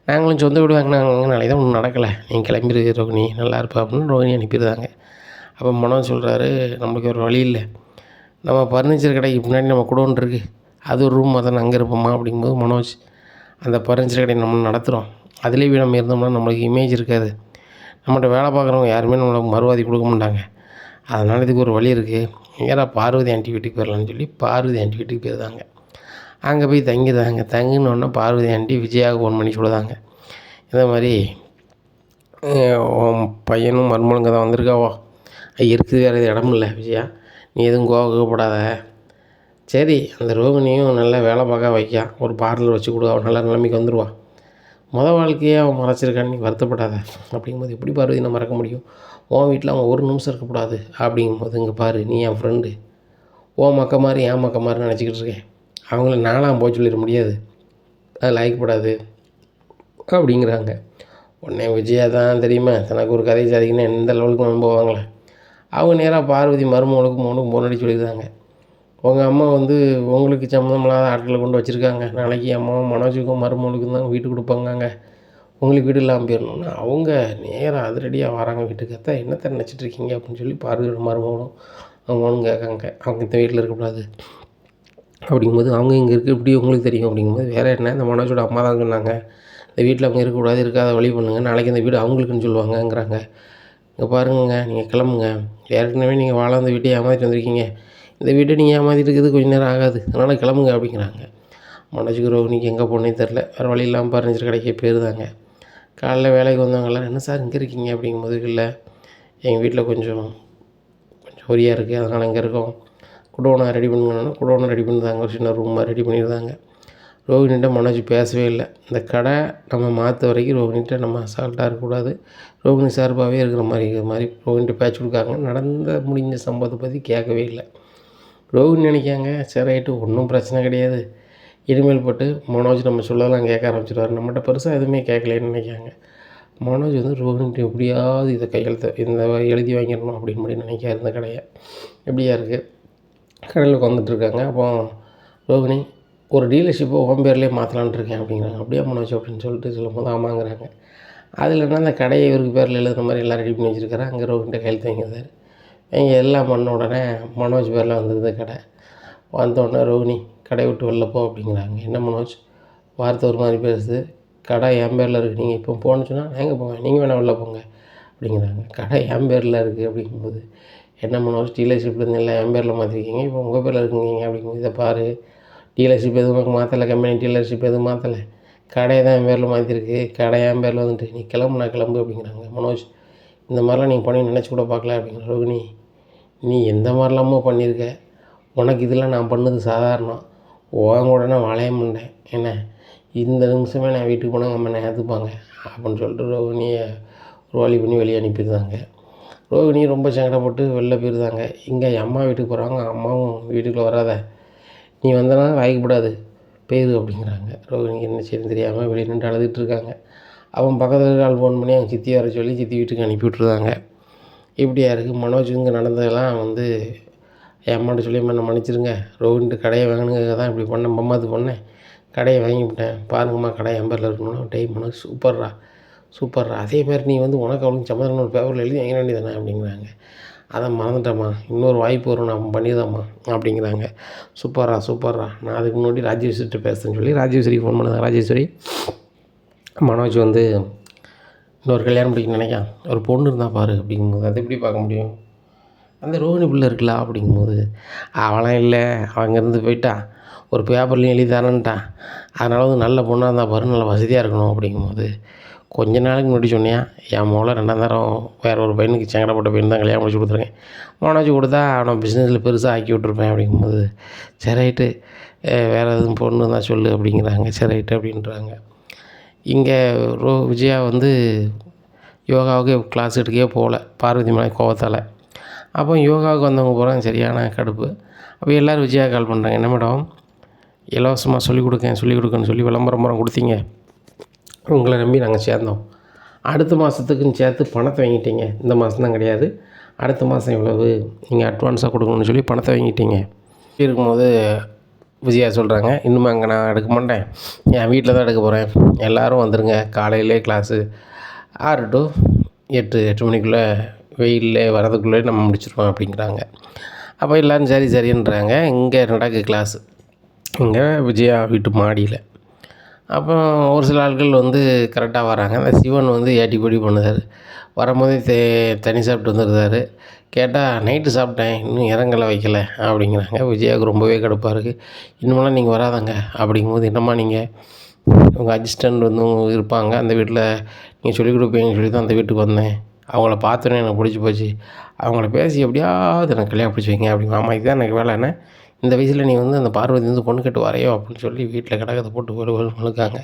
நாங்களும் சொந்த வீடு வாங்கினாங்க, நாளைக்கு தான் ஒன்றும் நடக்கலை, நீங்கள் கிளம்பிடு ரோகிணி நல்லா இருப்பா அப்படின்னு ரோகிணி அனுப்பிடுறாங்க. அப்போ மனோஜ் சொல்கிறாரு, நம்மளுக்கு ஒரு வழி இல்லை, நம்ம ஃபர்னிச்சர் கடைக்கு முன்னாடி நம்ம குடோன் இருக்குது, அது ஒரு ரூம் தான் அங்கே இருப்போமா அப்படிங்கும்போது, மனோஜ் அந்த ஃபர்னிச்சர் கடையை நம்ம நடத்துகிறோம், அதுலேயே நம்ம இருந்தோம்னா நம்மளுக்கு இமேஜ் இருக்காது, நம்மகிட்ட வேலை பார்க்குறவங்க யாருமே நம்மளுக்கு மறுவாதி கொடுக்க மாட்டாங்க, அதனால் இதுக்கு ஒரு வழி இருக்குது, நேராக பார்வதி ஆண்டி வீட்டுக்கு போயிடலான்னு சொல்லி பார்வதி ஆண்டி வீட்டுக்கு போயிருந்தாங்க. அங்கே போய் தங்கிடுறாங்க. தங்கினோடனே பார்வதி ஆண்டி விஜயாவுக்கு ஃபோன் பண்ணி சொல்லுதாங்க, இந்த மாதிரி உன் பையனும் மருமகளுங்க தான் வந்திருக்காவோ, இருக்குது வேறு இடம் இல்லை விஜயா, நீ எதுவும் கோவப்படாத, சரி அந்த ரோகிணியும் நல்லா வேலை பார்க்க வைக்கா, ஒரு பார்லர் வச்சு கொடு, அவன் நல்ல நிலைமைக்கு வந்துடுவா, வாழ்க்கையே அவன் மறைச்சிருக்கான்னு நீ வருத்தப்படாத அப்படிங்கும்போது, எப்படி பார்வதி நான் மறக்க முடியும், உன் வீட்டில் அவன் ஒரு நிமிஷம் இருக்கக்கூடாது அப்படிங்கும்போது, இங்கே பாரு நீ என் ஃப்ரெண்டு, உன் மக்க மாதிரி என் மக்க மாதிரி நினச்சிக்கிட்டு இருக்கேன், அவங்கள நானாக போய் சொல்லிட முடியாது, அது லாய்க்கப்படாது அப்படிங்கிறாங்க. உடனே விஜயா தான் தெரியுமா தனக்கு ஒரு கதை சாதிக்குன்னா எந்த லெவலுக்கு அனுபவாங்களே, அவங்க நேராக பார்வதி மருமகளுக்கு முன்னாடி சொல்லியிருந்தாங்க, உங்கள் அம்மா வந்து உங்களுக்கு சம்மந்தமில்லாத ஆட்களை கொண்டு வச்சுருக்காங்க, நாளைக்கு அம்மாவும் மனோஜுக்கும் மருமகளுக்கும் தான் வீட்டு கொடுப்பாங்க, உங்களுக்கு வீடு இல்லாமல் போயிடணும்னா அவங்க நேராக அதிரடியாக வராங்க வீட்டுக்கு. அத்தை என்னத்தை நினச்சிட்ருக்கீங்க அப்படின்னு சொல்லி பார்வதியோட மருமகளும் அவங்களும் கேட்காங்க, அவங்க இந்த வீட்டில் இருக்கக்கூடாது அப்படிங்கும்போது, அவங்க இங்கே இருக்குது இப்படி உங்களுக்கு தெரியும் அப்படிங்கும்போது, வேறு என்ன இந்த மனோஜோட அம்மா தான் சொன்னாங்க, இந்த வீட்டில் அவங்க இருக்கக்கூடாது, இருக்காத வழி பண்ணுங்கள், நாளைக்கு இந்த வீடு அவங்களுக்குன்னு சொல்லுவாங்கங்கிறாங்க. இங்கே பாருங்க நீங்கள் கிளம்புங்க, ஏற்கனவே நீங்கள் வாழ அந்த வீட்டை ஏமாற்றிட்டு வந்திருக்கீங்க, இந்த வீட்டை நீங்கள் ஏமாற்றிட்டு இருக்குது கொஞ்சம் நேரம் ஆகாது, அதனால் கிளம்புங்க அப்படிங்கிறாங்க. மனோஜுக்கு ரோகிணிக்கு எங்கே போனே தெரில, வேறு வழி இல்லாமல் ஃபர்னிச்சர் கடைக்கே போயிருந்தாங்க. காலைல வேலைக்கு வந்தவங்களாம், என்ன சார் இங்கே இருக்கீங்க அப்படிங்கும்போது, இல்லை எங்கள் வீட்டில் கொஞ்சம் ஒரியாக இருக்குது, அதனால் இங்கே இருக்கோம், குடோனை ரெடி பண்ணுங்கன்னா குடோனை ரெடி பண்ணிருந்தாங்க, ஒரு சின்ன ரூமாக ரெடி பண்ணியிருந்தாங்க. ரோகிணிகிட்ட மனோஜ் பேசவே இல்லை, இந்த கடை நம்ம மாற்ற வரைக்கும் ரோகிணிகிட்ட நம்ம அசால்ட்டாக இருக்கக்கூடாது, ரோகிணி சார்பாகவே இருக்கிற மாதிரி ரோகிணிகிட்ட பேச்சு கொடுக்காங்க. முடிஞ்ச சம்பவத்தை பற்றி கேட்கவே இல்லை. ரோகிணி நினைக்காங்க, சரி ரைட்டு ஒன்றும் பிரச்சனை கிடையாது, இனிமேல் பட்டு மனோஜ் நம்ம சொல்லலாம் கேட்க ஆரம்பிச்சிடுவார், நம்மகிட்ட பெருசாக எதுவுமே கேட்கலன்னு நினைக்காங்க. மனோஜ் வந்து ரோகிணிகிட்ட எப்படியாவது இதை இந்த எழுதி வாங்கிடணும் அப்படின்னு நினைக்காரு. இந்த கடையை எப்படியா இருக்குது, கடையில் உட்காந்துட்ருக்காங்க. அப்போ ரோகிணி ஒரு டீலர்ஷிப்பை உன் பேர்லேயே மாற்றலான்ட்டு இருக்கேன் அப்படிங்கிறாங்க. அப்படியே மனோஜ் அப்படின்னு சொல்லிட்டு சொல்லும்போது ஆமாங்கிறாங்க. அதில் என்ன அந்த கடையை இவருக்கு பேரில் எழுதுகிற மாதிரி எல்லாம் ரெடி பண்ணி வச்சுருக்காரு. அங்கே ரோகிணிகிட்ட கையெழுத்து வாங்கியிருந்தார். இவங்க எல்லாம் பண்ண உடனே மனோஜ் பேரில் வந்துருது கடை. வந்தோடனே ரோகிணி கடையை விட்டு வெளில போ அப்படிங்கிறாங்க. என்ன மனோஜ் வார்த்தை ஒரு மாதிரி பேசுது, கடை என் பேரில் இருக்குது, நீங்கள் இப்போ போன்னு சொன்னால் நான் எங்கே போவேன், நீங்கள் வேணால் வெளில போங்க அப்படிங்கிறாங்க. கடை என் பேரில் இருக்குது அப்படிங்கும்போது, என்ன மனோஜ் டீலர்ஷிப் இருந்தீங்களா என் பேரில் மாற்றிருக்கீங்க, இப்போ உங்கள் பேரில் இருக்குங்க அப்படிங்கும்போது, இதை பாரு டீலர்ஷிப் எதுவும் மாற்றலை, கம்பெனி டீலர்ஷிப் எதுவும் மாற்றலை, கடையை தான் என் பேரில் மாற்றிருக்கு, கடை என் பேரில் வந்துட்டு நீ கிளம்புனா கிளம்பு அப்படிங்கிறாங்க. மனோஜ் இந்த மாதிரிலாம் நீங்கள் பண்ணி நினச்சி கூட பார்க்கல அப்படிங்கிற. ரோகிணி நீ எந்த மாதிரிலாமோ பண்ணியிருக்க, உனக்கு இதெல்லாம் நான் பண்ணது சாதாரணம், உன் கூட நான் வளைய மாட்டேன் என்ன, இந்த நிமிஷமே நான் வீட்டுக்கு போனால் அம்மா என்னை ஏற்றுப்பாங்க அப்படின்னு சொல்லிட்டு ரோகிணியை ஒரு வழி பண்ணி வெளியே அனுப்பிடுறாங்க. ரோகிணி ரொம்ப சங்கடப்பட்டு வெளில போயிருந்தாங்க. இங்கே அம்மா வீட்டுக்கு போகிறாங்க, அம்மாவும் வீட்டுக்குள்ளே வராத, நீ வந்தனா வாய்க்கப்படாது போயிரு அப்படிங்கிறாங்க. ரோகிணிக்கு என்ன செய்யணும் தெரியாமல் வெளியே நின்று அழுதுகிட்டு இருக்காங்க. அவன் பக்கத்தில் ஆள் ஃபோன் பண்ணி அவங்க சித்தி வர சொல்லி சித்தி வீட்டுக்கு அனுப்பி விட்ருந்தாங்க. இப்படியா இருக்குது மனோஜ் இங்கே நடந்ததெல்லாம் வந்து என் அம்மாட்ட சொல்லி என்னை மன்னிச்சிருங்க, ரோகிணிட்டு கடையை வாங்கினுங்க தான் இப்படி பண்ணேன், பம்மாத்து பண்ணேன், கடையை வாங்கிவிட்டேன், பாருங்கம்மா கடை என் பேரில் இருக்கணும். டேய் மனோஜ் சூப்பர்ரா அதே மாதிரி நீ வந்து உனக்கு அவளுக்கு சம்மந்தம் ஒரு பேப்பரில் எழுதி வாங்க வேண்டியதானே அப்படிங்கிறாங்க. அதை மறந்துட்டேம்மா, இன்னொரு வாய்ப்பு வரும் நான் பண்ணிடுறேம்மா அப்படிங்கிறாங்க. சூப்பர்ரா நான் அதுக்கு முன்னாடி ராஜேஸ்வரிட்ட பேசுகிறேன்னு சொல்லி ராஜேஸ்வரிக்கு ஃபோன் பண்ணாங்க. ராஜேஸ்வரி மனோஜ் வந்து இன்னொரு கல்யாணம் பிடிக்க நினைக்கான், ஒரு பொண்ணு இருந்தால் பாரு அப்படிங்கும்போது, அதை எப்படி பார்க்க முடியும், அந்த ரோகிணி பிள்ளை இருக்குல்ல அப்படிங்கும்போது, அவளாம் இல்லை, அவன் அங்கேருந்து போயிட்டான், ஒரு பேப்பர்லேயும் எழுதி தரேன்ட்டான், அதனால் வந்து நல்ல பொண்ணாக இருந்தால் பாரு, நல்ல வசதியாக இருக்கணும் அப்படிங்கும்போது, கொஞ்ச நாளைக்கு முன்னாடி சொன்னியா என் மூலம் 2ஆம் தரம் வேறு ஒரு பையனுக்கு சங்கடப்பட்ட பையன் தான் கல்யாணம் முடிச்சு கொடுத்துருக்கேன், மனோஜ் கொடுத்தா அவனை பிஸ்னஸில் பெருசாக ஆக்கி விட்ருப்பேன் அப்படிங்கும்போது, சரி ரைட்டு வேறு எதுவும் பொண்ணு தான் சொல்லு அப்படிங்கிறாங்க. சரி ரைட்டு அப்படின்றாங்க. இங்கே விஜயா வந்து யோகாவுக்கு கிளாஸ் எடுக்கவே போகல, பார்வதி மலை கோவத்தால். அப்போ யோகாவுக்கு வந்தவங்க போகிறாங்க, சரியான கடுப்பு. அப்போ எல்லோரும் விஜயா கால் பண்ணுறாங்க, என்ன மேடம் இலவசமாக சொல்லிக் கொடுக்கன்னு சொல்லி விளம்பரம் கொடுத்தீங்க, உங்களை நம்பி நாங்கள் சேர்ந்தோம், அடுத்த மாதத்துக்குன்னு சேர்த்து பணத்தை வாங்கிட்டீங்க, இந்த மாதம் தான் கிடையாது, அடுத்த மாதம் இவ்வளவு நீங்கள் அட்வான்ஸாக கொடுக்கணும்னு சொல்லி பணத்தை வாங்கிட்டீங்க இருக்கும்போது விஜயா சொல்கிறாங்க, இன்னுமே அங்கே நான் எடுக்க மாட்டேன், என் வீட்டில் தான் எடுக்க போகிறேன், எல்லோரும் வந்துடுங்க, காலையிலே கிளாஸு 6 to 8 மணிக்குள்ளே வெயிலே வரதுக்குள்ளே நம்ம முடிச்சிடுவோம் அப்படிங்கிறாங்க. அப்போ எல்லோரும் சரின்றாங்க. இங்கே நடக்கு கிளாஸு இங்கே விஜயா வீட்டு மாடியில். அப்போ ஒரு சில ஆட்கள் வந்து கரெக்டாக வராங்க. அந்த சிவன் வந்து ஏட்டிப்படி பண்ணுறாரு, வரும்போதே தண்ணி சாப்பிட்டு வந்துடுறாரு. கேட்டால் நைட்டு சாப்பிட்டேன், இன்னும் இறங்கலை வைக்கல அப்படிங்கிறாங்க. விஜயாவுக்கு ரொம்பவே கடுப்பாக இருக்குது. இன்னுமெல்லாம் நீங்கள் வராதாங்க அப்படிங்கும்போது, என்னம்மா நீங்கள் உங்கள் அசிஸ்டண்ட் வந்து இருப்பாங்க அந்த வீட்டில், நீங்கள் சொல்லிக் கொடுப்பீங்கன்னு சொல்லி தான் அந்த வீட்டுக்கு வந்தேன், அவங்கள பார்த்தோன்னே எனக்கு பிடிச்சி போச்சு, அவங்கள பேசி எப்படியாவது எனக்கு கல்யாணம் பிடிச்சி வைங்க அப்படிங்க. ஆமாம் இதுதான் எனக்கு வேலை, என்ன இந்த வயசில் நீ வந்து அந்த பார்வதி வந்து பொண்ணு கட்டு வரையோ அப்படின்னு சொல்லி வீட்டில் கிடக்கத்தை போட்டு வழுக்காங்க.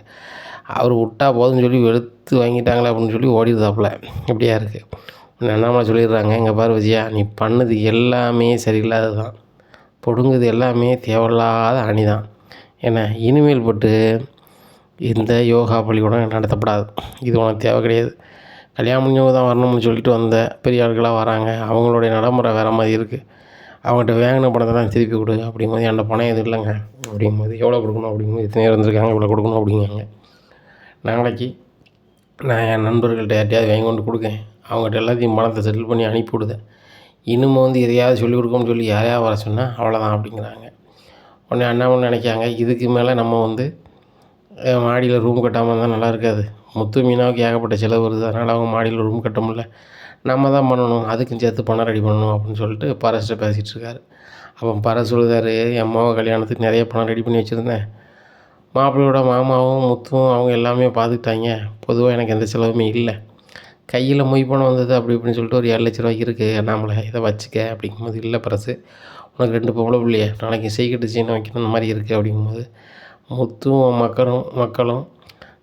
அவர் விட்டா போதும்னு சொல்லி வெளுத்து வாங்கிட்டாங்களே அப்படின்னு சொல்லி ஓடிடுதாப்புல. இப்படியா இருக்குது. அண்ணாமலை சொல்லிடுறாங்க, இங்கே பாரு விஜயா, நீ பண்ணது எல்லாமே சரியில்லாது தான், பொடுங்குது எல்லாமே தேவையில்லாத அணி தான், ஏன்னா இனிமேல் போட்டு இந்த யோகா பள்ளிக்கூடம் நடத்தப்படாது, இது உனக்கு தேவை கிடையாது, கல்யாணம் முடிஞ்சவங்க தான் வரணும்னு சொல்லிட்டு வந்த பெரிய ஆட்களாக வராங்க, அவங்களுடைய நடைமுறை வேறு மாதிரி இருக்குது, அவங்கள்ட்ட வாங்கின பணத்தை தான் திருப்பி கொடு அப்படிங்கும்போது, என்கிட்ட பணம் எதுவும் இல்லைங்க அப்படிங்கும்போது, எவ்வளோ கொடுக்கணும் அப்படிங்கும்போது, இத்தனை பேர் வந்திருக்காங்க இவ்வளோ கொடுக்கணும் அப்படிங்காங்க. நாளைக்கு நான் என் நண்பர்கள்ட்ட யார்ட்டையாவது வாங்கி கொண்டு கொடுக்கேன், அவங்கள்ட்ட எல்லாத்தையும் பணத்தை செட்டில் பண்ணி அனுப்பி விடுதேன், இன்னும் வந்து எதையாவது சொல்லிக் கொடுக்கணும்னு சொல்லி யாரையாவது வர சொன்னால் அவ்வளோதான் அப்படிங்கிறாங்க. உடனே அண்ணாமலை நினைக்காங்க, இதுக்கு மேலே நம்ம வந்து மாடியில் ரூம் கட்டாமல் இருந்தால் நல்லா இருக்காது, முத்து மீனாவுக்கு ஏகப்பட்ட செலவு வருது, அதனால் அவங்க மாடியில் ரூம் கட்ட முடியல, நம்ம தான் பண்ணணும், அதுக்கும் சேர்த்து பணம் ரெடி பண்ணணும் அப்படின்னு சொல்லிட்டு பரஸ்கிட்ட பேசிகிட்டு இருக்காரு. அப்போ பரஸ் சொல்லுதாரு, என் அம்மாவை கல்யாணத்துக்கு நிறைய பணம் ரெடி பண்ணி வச்சுருந்தேன், மாப்பிள்ளையோட மாமாவும் முத்துவும் அவங்க எல்லாமே பார்த்துக்கிட்டாங்க, பொதுவாக எனக்கு எந்த செலவுமே இல்லை, கையில் மொய் பணம் வந்தது அப்படி இப்படின்னு சொல்லிட்டு ஒரு 7 லட்ச ரூபாய்க்கு இருக்குது அண்ணாமலை, இதை வச்சுக்க அப்படிங்கும்போது, இல்லை பரசு உனக்கு 2 பொம்பளை பிள்ளையே, நாளைக்கு செய்கட்டு சீனை வைக்கணும் இந்த மாதிரி இருக்குது அப்படிங்கும்போது, முத்துவும் மக்களும்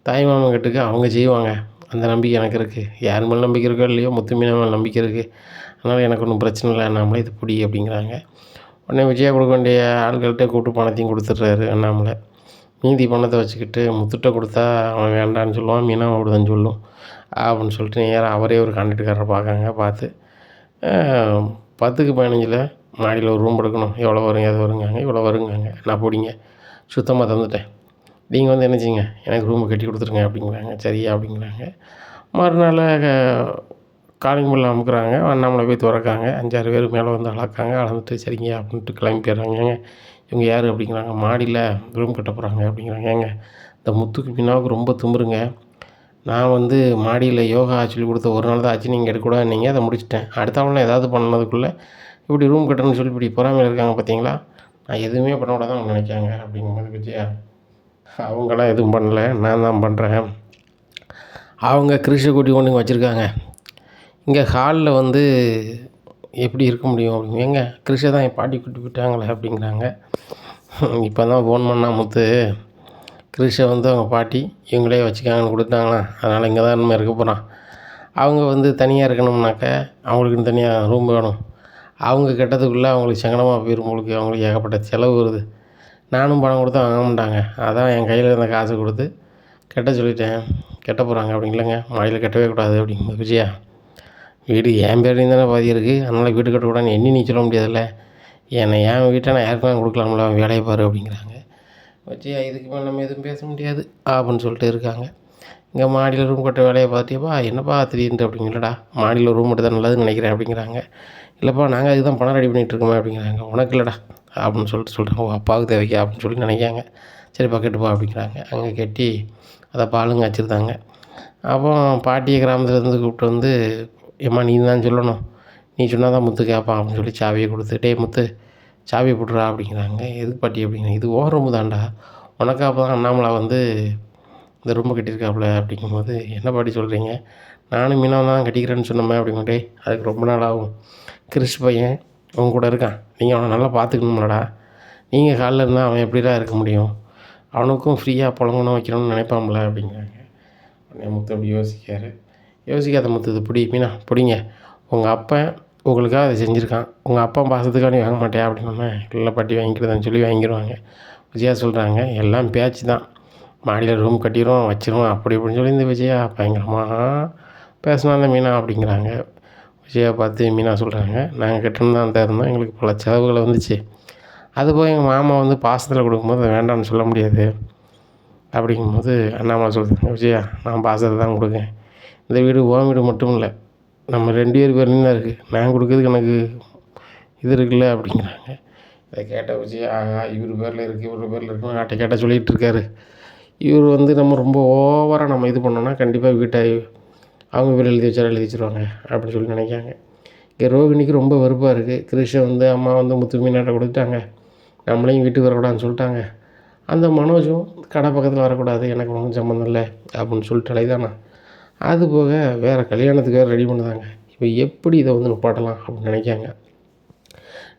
தாய்மாமன் கட்டுக்கு அவங்க செய்வாங்க, அந்த நம்பிக்கை எனக்கு இருக்குது, யார் மேலே நம்பிக்கை இருக்கோ இல்லையோ முத்து மீனா மேலே நம்பிக்கை இருக்குது, அதனால் எனக்கு ஒன்றும் பிரச்சனை இல்லை அண்ணாமலை, இது பிடி அப்படிங்கிறாங்க. உடனே விஜயா கொடுக்க வேண்டிய ஆள்கள்கிட்ட கூப்பிட்டு பணத்தையும் கொடுத்துட்றாரு அண்ணாமலை. மீதி பணத்தை வச்சுக்கிட்டு முத்துட்ட கொடுத்தா அவன் வேண்டான்னு சொல்லுவான், மீனா அப்படிதான் சொல்லும் அப்படின்னு சொல்லிட்டு நேராக அவரே ஒரு கான்ட்ராக்ட்காரரை பார்க்காங்க. பார்த்து 10க்கு 15 மாடியில் ஒரு ரூம் எடுக்கணும், எவ்வளோ வருங்க எது வருங்காங்க, இவ்வளோ வருங்காங்க, நான் பிடிங்க சுத்தமாக தந்துட்டேன், நீங்கள் வந்து என்ன செய்யுங்க எனக்கு ரூமை கட்டி கொடுத்துருங்க அப்படிங்கிறாங்க. சரியா அப்படிங்கிறாங்க. மறுநாள் காலிங் பெல் அமுக்குறாங்க. அண்ணாமலை போய் திறக்காங்க. 5, 6 பேர் மேலே வந்து அளக்காங்க. அளந்துட்டு சரிங்க அப்படின்ட்டு கிளம்பி போயிடுறாங்க. ஏங்க இவங்க யார் அப்படிங்கிறாங்க. மாடியில் ரூம் கட்ட போகிறாங்க அப்படிங்கிறாங்க. ஏங்க இந்த முத்துக்கு மீனாவுக்கு ரொம்ப திமிருங்க. நான் வந்து மாடியில் யோகா சொல்லிக் கொடுத்த ஒரு நாள் தான் ஆச்சு, நீங்கள் எடுக்கக்கூடாதுன்னீங்க, அதை முடிச்சிட்டேன். அடுத்தவங்களாம் ஏதாவது பண்ணதுக்குள்ளே இப்படி ரூம் கட்டணும்னு சொல்லி இப்படி பொறாமையில் இருக்காங்க பார்த்தீங்களா. நான் எதுவுமே பண்ணக்கூடாது அவங்க நினைக்காங்க அப்படிங்கும்போது விஜயா, அவங்களாம் எதுவும் பண்ணல, நான் தான் பண்ணுறேன். அவங்க கிருஷை கூட்டி கொண்டு வச்சுருக்காங்க. இங்கே ஹாலில் வந்து எப்படி இருக்க முடியும் அப்படிங்க. ஏங்க கிருஷை தான் என் பாட்டி கூட்டி போயிட்டாங்களே அப்படிங்கிறாங்க. இப்போ தான் ஃபோன் பண்ணால் முத்து, கிருஷை வந்து அவங்க பாட்டி இவங்களே வச்சுக்காங்கன்னு கொடுத்தாங்களா, அதனால் இங்கே தான் நம்ம இருக்க போகிறான். அவங்க வந்து தனியாக இருக்கணும்னாக்க அவங்களுக்குன்னு தனியாக ரூம் வேணும். அவங்க கெட்டதுக்குள்ளே அவங்களுக்கு சங்கடமாக போயிடும். அவங்களுக்கு ஏகப்பட்ட செலவு வருது. நானும் பணம் கொடுத்தா வாங்க மாட்டாங்க. அதான் என் கையில் இருந்த காசை கொடுத்து கட்ட சொல்லிட்டேன். கட்ட போகிறாங்க அப்படிங்களேங்க. மாடியில் கட்டவே கூடாது அப்படிங்கும்போது விஜயா, வீடு என் பேர்லையும் தானே பாதி இருக்குது, அதனால் வீடு கட்டக்கூடாதுன்னு எண்ணி நீ சொல்ல முடியாதுல்ல. என் வீட்டை நான் யாருக்குலாம் கொடுக்கலாம்ல, வேலையை பாரு அப்படிங்கிறாங்க. விஜயா இதுக்கு மேலே நம்ம எதுவும் பேச முடியாது அப்படின்னு சொல்லிட்டு இருக்காங்க. இங்கே மாடியில் ரூம் கட்ட வேலையை பார்த்தியப்பா, என்னப்பா திடீர்னு அப்படிங்களடா, மாடியில் ரூம் மட்டும் தான் நல்லதுன்னு நினைக்கிறேன் அப்படிங்கிறாங்க. இல்லைப்பா நாங்கள் அதுக்கு தான் பணம் ரெடி பண்ணிகிட்ருக்கோமே அப்படிங்கிறாங்க. உனக்கு இல்லைடா அப்படின்னு சொல்லிட்டு சொல்கிறாங்க. ஓ அப்பாவுக்கு தேவைக்கா அப்படின்னு சொல்லி நினைக்காங்க. சரிப்பா கெட்டுப்பா அப்படிங்கிறாங்க. அங்கே கட்டி அதை பாலுங்க வச்சுருந்தாங்க. அப்போ பாட்டியை கிராமத்துலேருந்து கூப்பிட்டு வந்து, ஏம்மா நீ தான் சொல்லணும், நீ சொன்னால் தான் முத்து கேட்பான் அப்படின்னு சொல்லி சாவியை கொடுத்து, டே முத்து சாவியை போட்டுறா அப்படிங்கிறாங்க. எதுக்கு பாட்டி அப்படிங்கிறாங்க. இது ஓ ரூமு தான்டா, உனக்கா அப்போ தான் அண்ணாமலை வந்து இந்த ரூமை கட்டியிருக்காப்புல அப்படிங்கும்போது, என்ன பாட்டி சொல்கிறீங்க, நானும் மீனாக தான் கட்டிக்கிறேன்னு சொன்னோமே அப்படிங்கட்டே, அதுக்கு ரொம்ப நாள் ஆகும். கிறிஸ் பையன் அவங்க கூட இருக்கான், நீங்கள் அவனை நல்லா பார்த்துக்கணும்லடா. நீங்கள் காலில் இருந்தால் அவன் எப்படிடா இருக்க முடியும், அவனுக்கும் ஃப்ரீயாக புழங்கணும் வைக்கணும்னு நினைப்பான்ல அப்படிங்கிறாங்க. உடனே முத்து அப்படி யோசிக்காரு. யோசிக்காத முத்து, இது பிடி மீனா பிடிங்க, உங்கள் அப்பன் உங்களுக்காக அதை செஞ்சுருக்கான், உங்கள் அப்பா பாசத்துக்காக நீ வாங்க மாட்டியா அப்படின்னோடனே, இல்லை பாட்டி வாங்கிக்கிறதான்னு சொல்லி வாங்கிடுவாங்க. விஜயா சொல்கிறாங்க, எல்லாம் பேச்சு தான், மாடியில் ரூம் கட்டிடுவோம் வச்சிருவோம் அப்படி இப்படின்னு சொல்லி இந்த விஜயா பயங்கரமாக பேசினா அந்த மீனா அப்படிங்கிறாங்க. விஜயா பார்த்து மீனா சொல்கிறாங்க, நாங்கள் கட்டணும் தான் இருந்தோம், எங்களுக்கு பல செலவுகளை வந்துச்சு, அதுபோல் எங்கள் மாமா வந்து பாசத்தில் கொடுக்கும்போது அதை வேண்டாம்னு சொல்ல முடியாது அப்படிங்கும்போது அண்ணாமலை சொல்கிறாங்க, விஜயா நான் பாசத்தை தான் கொடுக்கேன், இந்த வீடு ஓன் வீடு மட்டும் இல்லை, நம்ம 2 பேர் பேர்லையும் தான் இருக்குது, நான் கொடுக்குறதுக்கு எனக்கு இது இருக்குல்ல அப்படிங்கிறாங்க. இதை கேட்ட விஜயா, ஆகா இவர் பேரில் இருக்குது இவர் பேரில் இருக்குன்னு நாட்டை கேட்டால் சொல்லிகிட்டு இருக்காரு. இவர் வந்து நம்ம ரொம்ப ஓவராக நம்ம இது பண்ணோன்னா கண்டிப்பாக வீட்டை அவங்க பேர் எழுதி வச்சிருவாங்க அப்படின்னு சொல்லி நினைக்காங்க. இங்கே ரோகிணிக்கு ரொம்ப வெறுப்பாக இருக்குது. கிருஷ்ண வந்து அம்மா வந்து முத்து மீனாட்டை கொடுத்துட்டாங்க, நம்மளையும் வீட்டுக்கு வரக்கூடாதுன்னு சொல்லிட்டாங்க, அந்த மனோஜும் கடை பக்கத்தில் வரக்கூடாது, எனக்கு ஒன்றும் சம்மந்தம் இல்லை அப்படின்னு சொல்லிட்டு அலைதானா. அது போக வேறு கல்யாணத்துக்கு வேறு ரெடி பண்ணுதாங்க. இப்போ எப்படி இதை வந்து நிப்பாட்டலாம் அப்படின்னு நினைக்காங்க.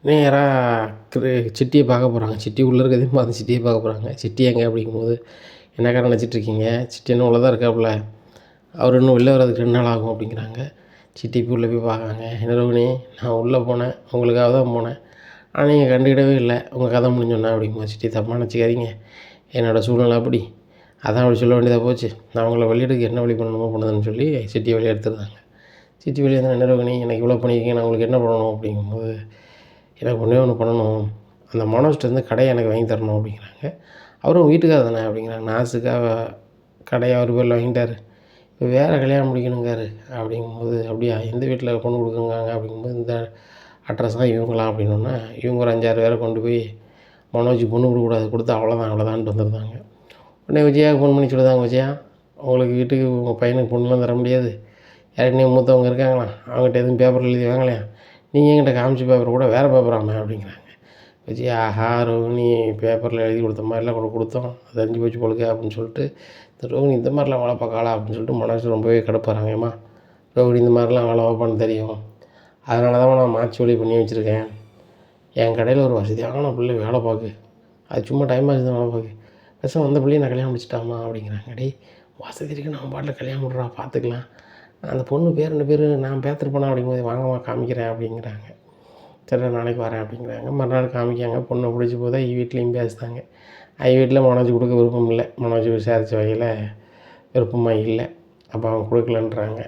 நேராக சிட்டியை பார்க்க போகிறாங்க. சிட்டி உள்ளே இருக்கிறதையும் பார்த்து சிட்டியை பார்க்க போகிறாங்க. சிட்டி எங்கே அப்படிங்கும்போது, என்னக்கா நினச்சிட்ருக்கீங்க, சிட்டி இன்னும் உள்ளே தான் இருக்காப்புல, அவர் இன்னும் வெளில வர்றதுக்கு 2 நாள் ஆகும் அப்படிங்கிறாங்க. சிட்டி போய் உள்ளே போய் பார்க்காங்க. என்ன ரோகிணி, நான் உள்ளே போனேன், உங்களுக்காக தான் போனேன், ஆனால் நீங்கள் கண்டுக்கிடவே இல்லை, உங்கள் கதை முடிஞ்சோன்னா அப்படிங்கும்போது, சிட்டி தப்பாக நினச்சிக்காதீங்க, என்னோடய சூழ்நிலை அப்படி, அதான் அப்படி சொல்ல வேண்டியதாக போச்சு, நான் உங்களை வெளியெடுக்க என்ன வழி பண்ணணுமோ பண்ணுதுன்னு சொல்லி சிட்டியை வெளியே எடுத்துருந்தாங்க. சிட்டி வெளியே இருந்தால் என்ன ரோகிணி, எனக்கு இவ்வளோ பண்ணியிருக்கீங்க, நான் உங்களுக்கு என்ன பண்ணணும் அப்படிங்கும்போது, எனக்கு ஒன்றே ஒன்று பண்ணணும், அந்த மனோஜ்கிட்டேருந்து கடையை எனக்கு வாங்கி தரணும் அப்படிங்கிறாங்க. அவரும் வீட்டுக்காக தானே அப்படிங்கிறாங்க. நாசுக்காக கடையை அவர் பேரில் வாங்கிட்டார், இப்போ வேறு கல்யாணம் முடிக்கணுங்காரு அப்படிங்கும்போது, அப்படியா எந்த வீட்டில் பொண்ணு கொடுக்குங்காங்க அப்படிங்கும்போது, இந்த அட்ரஸ் தான் இவங்களாம் அப்படின்னோன்னா, இவங்க ஒரு 5, 6 பேரை கொண்டு போய் மனோஜுக்கு பொண்ணு கொடுக்கக்கூடாது, கொடுத்தா அவ்வளோதான்ட்டு வந்துருந்தாங்க. உடனே விஜயாவுக்கு ஃபோன் பண்ணி சொல்லுதாங்க, விஜயா உங்களுக்கு வீட்டுக்கு உங்கள் பையனுக்கு பொண்ணுலாம் தர முடியாது, யாருக்குனே மூத்தவங்க இருக்காங்களா, அவங்ககிட்ட எதுவும் பேப்பர் எழுதி வாங்கலையா, நீங்கள் என்கிட்ட காமிச்ச பேப்பர் கூட வேறு பேப்பராமே அப்படிங்கிறாங்க. விஜயா, ஆஹா ரோகிணி பேப்பரில் எழுதி கொடுத்த மாதிரிலாம் கூட கொடுத்தோம், அது தெரிஞ்சு போச்சு போலுக்கு அப்படின்னு சொல்லிட்டு, இந்த ரோகிணி இந்த மாதிரிலாம் வேலை பார்க்காளா அப்படின்னு சொல்லிட்டு மனசு ரொம்பவே கடுப்பாகிறாங்க. ஏம்மா ரோகிணி இந்த மாதிரிலாம் வேலை பார்ப்பான்னு தெரியும், அதனால தான் நான் மாற்றி வழி பண்ணி வச்சுருக்கேன், என் கடையில் ஒரு வசதியான பிள்ளை வேலை பார்க்கு, அது சும்மா டைம் ஆச்சு தான் வேலை பார்க்கு, பேசாமல் அந்த பிள்ளையை நான் கல்யாணம் முடிச்சிட்டாமா அப்படிங்கிறாங்க. டேய் வசதி இருக்குது, நான் பாட்டில் கல்யாணம் பண்ணுறா பார்த்துக்கலாம், அந்த பொண்ணு பேர் 2 பேர் நான் பேத்துருப்பேனா அப்படிங்கும்போது, வாங்கம்மா காமிக்கிறேன் அப்படிங்கிறாங்க. சரி நாளைக்கு வரேன் அப்படிங்கிறாங்க. மறுநாள் காமிக்காங்க. பொண்ணை பிடிச்சி போதா வீட்லேயும் பேசுகிறாங்க. வீட்டில் மனோஜ் கொடுக்க விருப்பம் இல்லை, மனோஜ் விசாரித்த வகையில் விருப்பமாக இல்லை, அப்போ அவங்க கொடுக்கலன்றாங்க.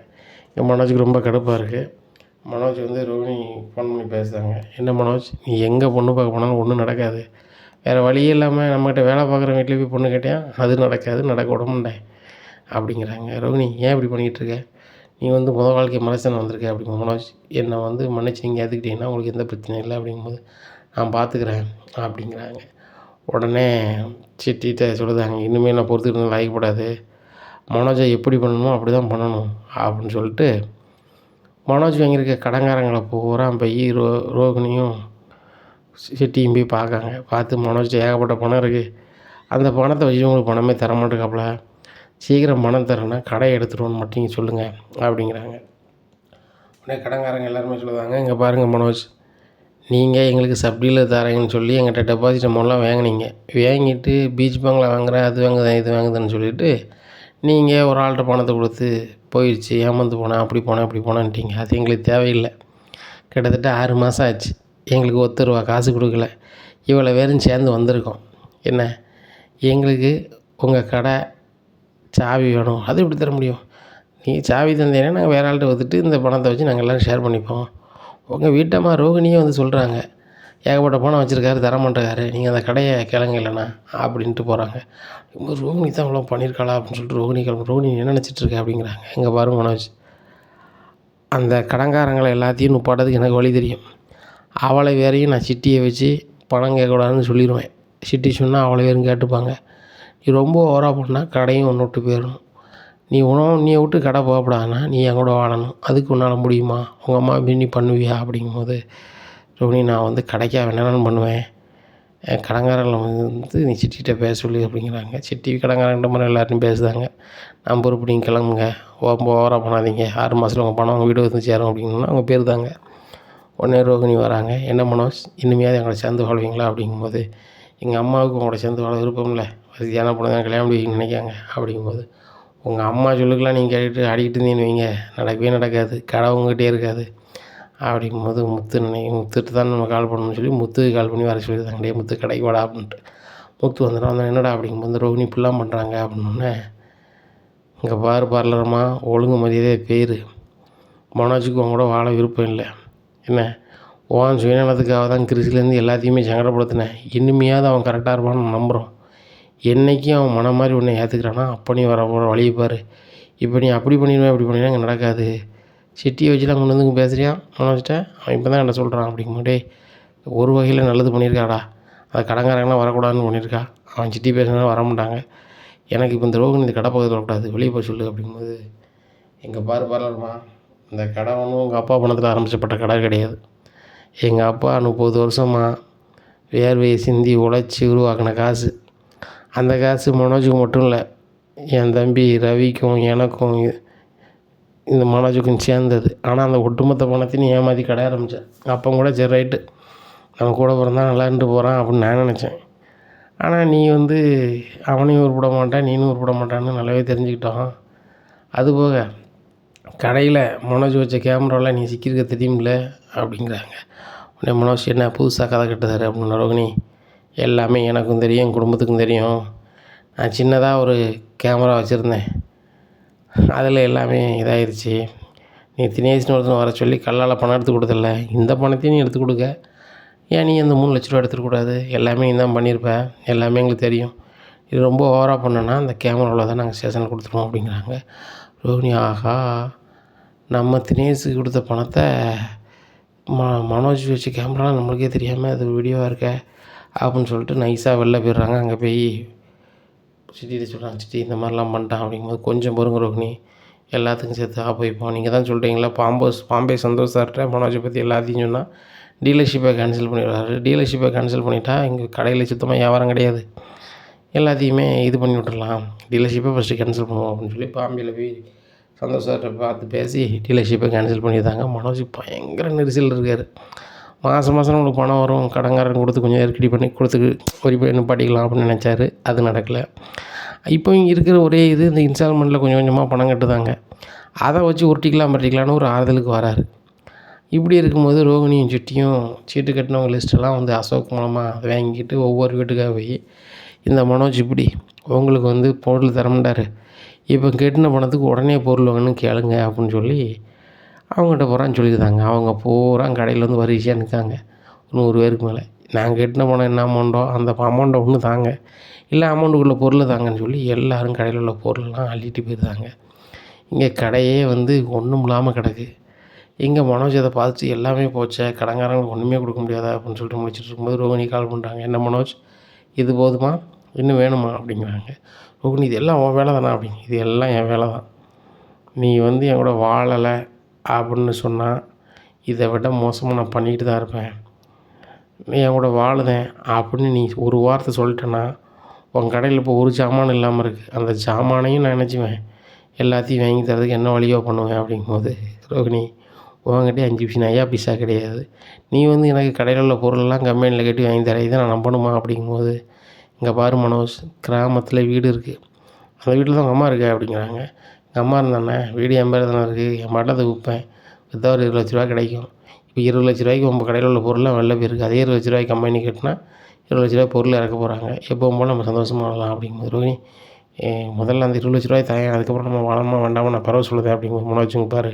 இங்கே மனோஜுக்கு ரொம்ப கடுப்பாக இருக்குது. மனோஜ் வந்து ரோகிணி ஃபோன் பண்ணி பேசுகிறாங்க. என்ன மனோஜ், நீ எங்கே பொண்ணு பார்க்க போனாலும் ஒன்றும் நடக்காது, வேறு வழியே இல்லாமல் நம்மகிட்ட வேலை பார்க்குற வீட்டில் போய் பொண்ணு கேட்டேன், அது நடக்காது, நடக்க விட மாட்டேன் அப்படிங்கிறாங்க. ரோகிணி ஏன் இப்படி பண்ணிகிட்ருக்க, நீ வந்து வாழ்க்கை மனுஷன் வந்திருக்க அப்படிங்க மனோஜ். என்னை வந்து மன்னிச்சு நீங்கள் ஏற்றுக்கிட்டீங்கன்னா உங்களுக்கு எந்த பிரச்சனையும் இல்லை அப்படிங்கும்போது நான் பார்த்துக்கிறேன் அப்படிங்கிறாங்க. உடனே சித்திகிட்ட சொல்லுதாங்க, இனிமேல் நான் பொறுத்துக்கிட்டு லாய்க்கப்படாது, மனோஜை எப்படி பண்ணணுமோ அப்படி தான் பண்ணணும் அப்படின்னு சொல்லிட்டு மனோஜ் வாங்கியிருக்க கடன்காரங்களை பூரா போய் ரோகிணியும் சிட்டியும் போய் பார்க்காங்க. பார்த்து மனோஜ்கிட்ட ஏகப்பட்ட பணம் இருக்குது, அந்த பணத்தை வச்சு உங்களுக்கு பணமே தர மாட்டேங்காப்புல, சீக்கிரம் பணம் தரேன்னா கடையை எடுத்துகிட்டு மட்டும் நீங்கள் சொல்லுங்கள் அப்படிங்கிறாங்க. உடனே கடன்காரங்க எல்லாருமே சொல்லுவாங்க, இங்கே பாருங்கள் மனோஜ், நீங்கள் எங்களுக்கு சப்டியில் தரேங்கன்னு சொல்லி எங்கிட்ட டெபாசிட் அமௌண்ட்லாம் வாங்கிட்டு பீச் பேங்கில் வாங்குகிறேன், அது வாங்குதேன் இது வாங்குதுன்னு சொல்லிவிட்டு நீங்கள் ஒரு ஆள்கிட்ட பணத்தை கொடுத்து போயிடுச்சு, ஏமாந்து போனேன், அப்படி போனேன் இப்படி போனேன்ட்டீங்க. அது எங்களுக்கு தேவையில்லை. கிட்டத்தட்ட 6 மாதம் ஆச்சு, எங்களுக்கு ரூபா காசு கொடுக்கல, இவ்வளோ பேரும் சேர்ந்து வந்திருக்கோம். என்ன, எங்களுக்கு உங்கள் கடை சாவி வேணும். அது எப்படி தர முடியும்? நீங்கள் சாவி தந்தீங்கன்னா நாங்கள் வேறு ஆள்கிட்ட வந்துட்டு இந்த பணத்தை வச்சு நாங்கள் எல்லோரும் ஷேர் பண்ணிப்போம். உங்கள் வீட்டம்மா ரோகிணியே வந்து சொல்கிறாங்க, ஏகப்பட்ட பணம் வச்சுருக்காரு, தரமாட்டேக்காரு, நீங்கள் அந்த கடையை கிளங்க இல்லைண்ணா அப்படின்ட்டு போகிறாங்க. ரோகிணி தான் அவ்வளோ பண்ணியிருக்காளா அப்படின்னு சொல்லிட்டு ரோகிணி என்ன நினச்சிட்ருக்க அப்படிங்கிறாங்க. எங்கே பாருங்க மனோஜ், அந்த கடன்காரங்களை எல்லாத்தையும் நுப்பாட்டதுக்கு எனக்கு வழி தெரியும். அவளை வேறையும் நான் சிட்டியை வச்சு பணம் கேட்கக்கூடாதுன்னு சொல்லிடுவேன். சிட்டி சொன்னால் அவளை வேறும் கேட்டுப்பாங்க. நீ ரொம்ப ஓவராக பண்ணால் கடையும் ஒன்று விட்டு போயிடணும். நீ விட்டு கடை போகக்கூடாதுன்னா நீ என் கூட வாழணும். அதுக்கு உன்னால் முடியுமா? உங்கள் அம்மா நீ பண்ணுவியா அப்படிங்கும்போது ரோகிணி, நான் வந்து கடைக்காக வேணாலும் பண்ணுவேன், கடங்காரங்களை வந்து நீ சிட்டிகிட்ட பேச சொல்லி அப்படிங்கிறாங்க. சிட்டி கடங்காரங்கிட்ட மாதிரி எல்லாத்தையும் பேசுதாங்க. நான் பொறுப்பு நீங்கள் கிளம்புங்க, ரொம்ப ஓவராக பண்ணாதீங்க, 6 மாதத்தில் உங்கள் பணம் உங்கள் வீடு வந்து சேரும் அப்படிங்கன்னா அவங்க பேர் தாங்க. உடனே ரோகிணி வராங்க, என்ன மனோஜ், இனிமையாவது எங்களை சேர்ந்து வாழ்வீங்களா அப்படிங்கும்போது, எங்கள் அம்மாவுக்கு உங்களோட சேர்ந்து வாழ விருப்பம் இல்லை, வசதியான பொண்ணு தான் கல்யாணம் பண்ணிக்கின்னு நினைக்காங்க அப்படிங்கும்போது, உங்கள் அம்மா சொல்லுக்கெல்லாம் நீங்கள் கேட்டுட்டு ஆடிக்கிட்டு இருந்தீங்கன்னு வைங்க, நடக்கவே நடக்காது, கடை உங்ககிட்டே இருக்காது அப்படிங்கும்போது முத்துட்டு தான் நம்ம கால் பண்ணணும்னு சொல்லி முத்துக்கு கால் பண்ணி வர சொல்லியிருந்தாங்க. டே முத்து, கடைக்கு வாடா அப்படின்ட்டு. முத்து வந்துடும். வந்தால் என்னடா அப்படிங்கும்போது ரோகிணி இப்படிலாம் பண்ணுறாங்க அப்படின்னோடனே, இங்கே பாரு பார்லரம்மா, ஒழுங்கு மரியாதையே பேர், மனோஜுக்கு அவங்க கூட வாழ விருப்பம் இல்லை. என்ன, உன் சுயநலத்துக்காக தான் கிறிஸ்லேருந்து எல்லாத்தையுமே சங்கடப்படுத்தினேன், இனிமையாவது அவன் கரெக்டாக இருப்பான்னு நான் நம்புகிறோம். என்றைக்கும் அவன் மனம் மாதிரி ஒன்று ஏற்றுக்கிறானா அப்போ நீ வர போகிற வழியை பாரு. இப்போ நீ அப்படி பண்ணிடுவேன் இப்படி பண்ணிடுவேன் இங்கே நடக்காது. சிட்டியை வச்சுலாம் கொண்டு வந்து பேசுகிறியான் மனோஜ்கிட்ட, அவன் இப்போ தான் என்ன சொல்கிறான் அப்படிங்கும்போதே, ஒரு வகையில் நல்லது பண்ணியிருக்காடா, அதை கடங்காரங்களாம் வரக்கூடாதுன்னு பண்ணியிருக்கா. அவன் சிட்டி பேசுனா வர மாட்டாங்க. எனக்கு இப்போ இந்த ரோகிணி இந்த கடை பக்கத்தில் வரக்கூடாது, வெளியே போய் சொல்லு அப்படிங்கும்போது, எங்கள் பார்லர்மா, இந்த கடை ஒன்றும் உங்கள் அப்பா பணத்தில் ஆரம்பிச்சப்பட்ட கடை கிடையாது. எங்கள் அப்பா 30 வருஷமாக வேர்வையை சிந்தி உழைச்சி உருவாக்கின காசு. அந்த காசு மனோஜுக்கு மட்டும் இல்லை, என் தம்பி ரவிக்கும் எனக்கும் இந்த மனோஜுக்கும் சேர்ந்தது. ஆனால் அந்த ஒட்டுமொத்த பணத்தையும் ஏமாற்றி கடை ஆரம்பித்தேன். அப்போ கூட சரி ரைட்டு, நம்ம கூட பிறந்தா நல்லாண்டு போகிறான் அப்படின்னு நான் நினச்சேன். ஆனால் நீ வந்து அவனையும் உருப்பட மாட்டான், நீனும் உருப்பட மாட்டான்னு நல்லாவே தெரிஞ்சுக்கிட்டோம். அதுபோக கடையில் மனோஜ் வச்ச கேமராவில் நீ சிக்கியிருக்க தெரியுமில்ல அப்படிங்கிறாங்க. உடனே மனோஜ், என்ன புதுசாக கதை கட்டுதாரு அப்படின்னு. ரோகிணி, எல்லாமே எனக்கும் தெரியும், என் குடும்பத்துக்கும் தெரியும். நான் சின்னதாக ஒரு கேமரா வச்சுருந்தேன், அதில் எல்லாமே இதாகிடுச்சு. நீ தினேஷ்னு ஒருத்தனை வர சொல்லி கல்லால் பணம் எடுத்து கொடுத்தல, இந்த பணத்தையும் நீ எடுத்து கொடுக்க, ஏன் நீ அந்த 3 லட்ச ரூபா எடுத்துக்கூடாது? எல்லாமே நீ தான் பண்ணியிருப்ப, எல்லாமே எங்களுக்கு தெரியும். இது ரொம்ப ஓவராக பண்ணோன்னா அந்த கேமராவில் தான் நாங்கள் ஸ்டேஷனில் கொடுத்துருவோம் அப்படிங்கிறாங்க. ரோகிணி, ஆஹா, நம்ம தினேஷுக்கு கொடுத்த பணத்தை மனோஜ் வச்ச கேமராலாம் நம்மளுக்கே தெரியாமல் அது வீடியோவாக இருக்க அப்படின்னு சொல்லிட்டு நைஸாக வெளில போயிடுறாங்க. அங்கே போய் சிட்டிகிட்ட சொல்கிறாங்க, சிட்டி இந்த மாதிரிலாம் பண்ணிட்டான் அப்படிங்கும்போது, கொஞ்சம் பொறுங்க ரோகிணி, எல்லாத்துக்கும் சேர்த்து போய்ப்போம். நீங்கள் தான் சொல்கிறீங்களா, பாம்பே சந்தோஷ் சார்கிட்ட மனோஜை பற்றி எல்லாத்தையும் சொன்னால் டீலர்ஷிப்பை கேன்சல் பண்ணிடுறாரு. டீலர்ஷிப்பை கேன்சல் பண்ணிட்டா இங்கே கடையில் சுத்தமாக வியாபாரம் கிடையாது, எல்லாத்தையுமே இது பண்ணி விட்டுடலாம், டீலர்ஷிப்பை ஃபஸ்ட்டு கேன்சல் பண்ணுவோம் அப்படின்னு சொல்லி பாம்பேயில் போய் சந்தோஷ் சார்கிட்ட பார்த்து பேசி டீலர்ஷிப்பை கேன்சல் பண்ணியிருந்தாங்க. மனோஜ் பயங்கர நெரிசல் இருக்கார். மாதம் நம்மளுக்கு பணம் வரும், கடங்காரன் கொடுத்து கொஞ்சம் நெருக்கடி பண்ணி ஒரு நிப்பாட்டிக்கலாம் அப்படின்னு நினச்சாரு. அது நடக்கலை. இப்போ இருக்கிற ஒரே இது, இந்த இன்ஸ்டால்மெண்ட்டில் கொஞ்சம் கொஞ்சமாக பணம் கட்டுதாங்க, அதை வச்சு உருட்டிக்கலான்னு ஒரு ஆறுதலுக்கு வராரு. இப்படி இருக்கும்போது ரோகிணியும் சிட்டியும் சீட்டு கட்டினவங்க லிஸ்ட்டெல்லாம் வந்து அசோக் மூலமாக அதை வாங்கிட்டு ஒவ்வொரு வீட்டுக்காக போய், இந்த மனோஜ் இப்படி உங்களுக்கு வந்து பொருள் தரமாட்டார், இப்போ கட்டின பணத்துக்கு உடனே பொருள் வாங்கன்னு கேளுங்க அப்படின்னு சொல்லி அவங்ககிட்ட போகிறான்னு சொல்லியிருந்தாங்க. அவங்க பூரா கடையில் வந்து வரிசையாக நிற்காங்க, 100 பேருக்கு மேலே. நாங்கள் கட்டின பணம் என்ன அமௌண்ட்டோ அந்த அமௌண்ட்டை ஒன்று தாங்க, இல்லை அமௌண்ட்டுக்குள்ளே பொருளை தாங்கன்னு சொல்லி எல்லோரும் கடையில் உள்ள பொருளெலாம் அள்ளிட்டு போயிருந்தாங்க. இங்கே கடையே வந்து ஒன்றும் இல்லாமல் கிடக்கு. எங்கே மனோஜ் அதை பார்த்துட்டு எல்லாமே போச்சே, கடன்காரங்களுக்கு ஒன்றுமே கொடுக்க முடியாதா அப்படின்னு சொல்லிட்டு முடிச்சுட்டு இருக்கும்போது ரோகிணி கால் பண்ணுறாங்க. என்ன மனோஜ், இது போதுமா, இன்னும் வேணுமா அப்படிங்கிறாங்க. ரோகிணி, இது எல்லாம் உன் வேலை தானே அப்படின்னு. இது எல்லாம் என் வேலை தான். நீ வந்து என் கூட வாழலை அப்படின்னு சொன்னால் இதை விட மோசமாக நான் பண்ணிக்கிட்டு தான் இருப்பேன். நீ என் கூட வாழுதேன் அப்படின்னு நீ ஒரு வார்த்தை சொல்லிட்டேன்னா உன் கடையில் இப்போ ஒரு ஜாமான் இல்லாமல் இருக்குது. அந்த ஜாமானையும் நான் நினச்சிவேன் எல்லாத்தையும் வாங்கி தரதுக்கு என்ன வழியோ பண்ணுவேன் அப்படிங்கும்போது, ரோகிணி, உங்ககிட்டே 5 நையா பைசா கிடையாது. நீ வந்து எனக்கு கடையில் உள்ள பொருளெல்லாம் கம்பெனியில் கட்டி வாங்கி தர, இதை நான் நம்பணுமா அப்படிங்கும்போது, இங்கே பாரு மனோஜ், கிராமத்தில் வீடு இருக்குது, அந்த வீட்டில் தான் உங்கள் அம்மா இருக்கா அப்படிங்கிறாங்க. எங்கள் அம்மா இருந்தானே, வீடு என் பேர் தானே இருக்குது, என் பாட்டில் அதை விற்பேன், விற்றா ஒரு 20 லட்ச ரூபா கிடைக்கும். இப்போ 20 லட்ச ரூபாய்க்கு உங்கள் கடையில் உள்ள பொருள்லாம் வெளில போயிருக்கு. அதே 20 லட்ச ரூபாய்க்கு கம்பெனி கட்டினா 20 லட்ச ரூபாய் பொருள் இறக்க போகிறாங்க. எப்போவும் போல் நம்ம சந்தோஷமாக வாழலாம் அப்படிங்கும்போது, ரோகிணி, முதல்ல அந்த 20 லட்ச ரூபாய் தாயேன், அதுக்கப்புறம் நம்ம வாழணுமா வேண்டாமா நான் பரவ சொல்லுதேன் அப்படிங்கும்போது, மனோஜுங்க பாரு,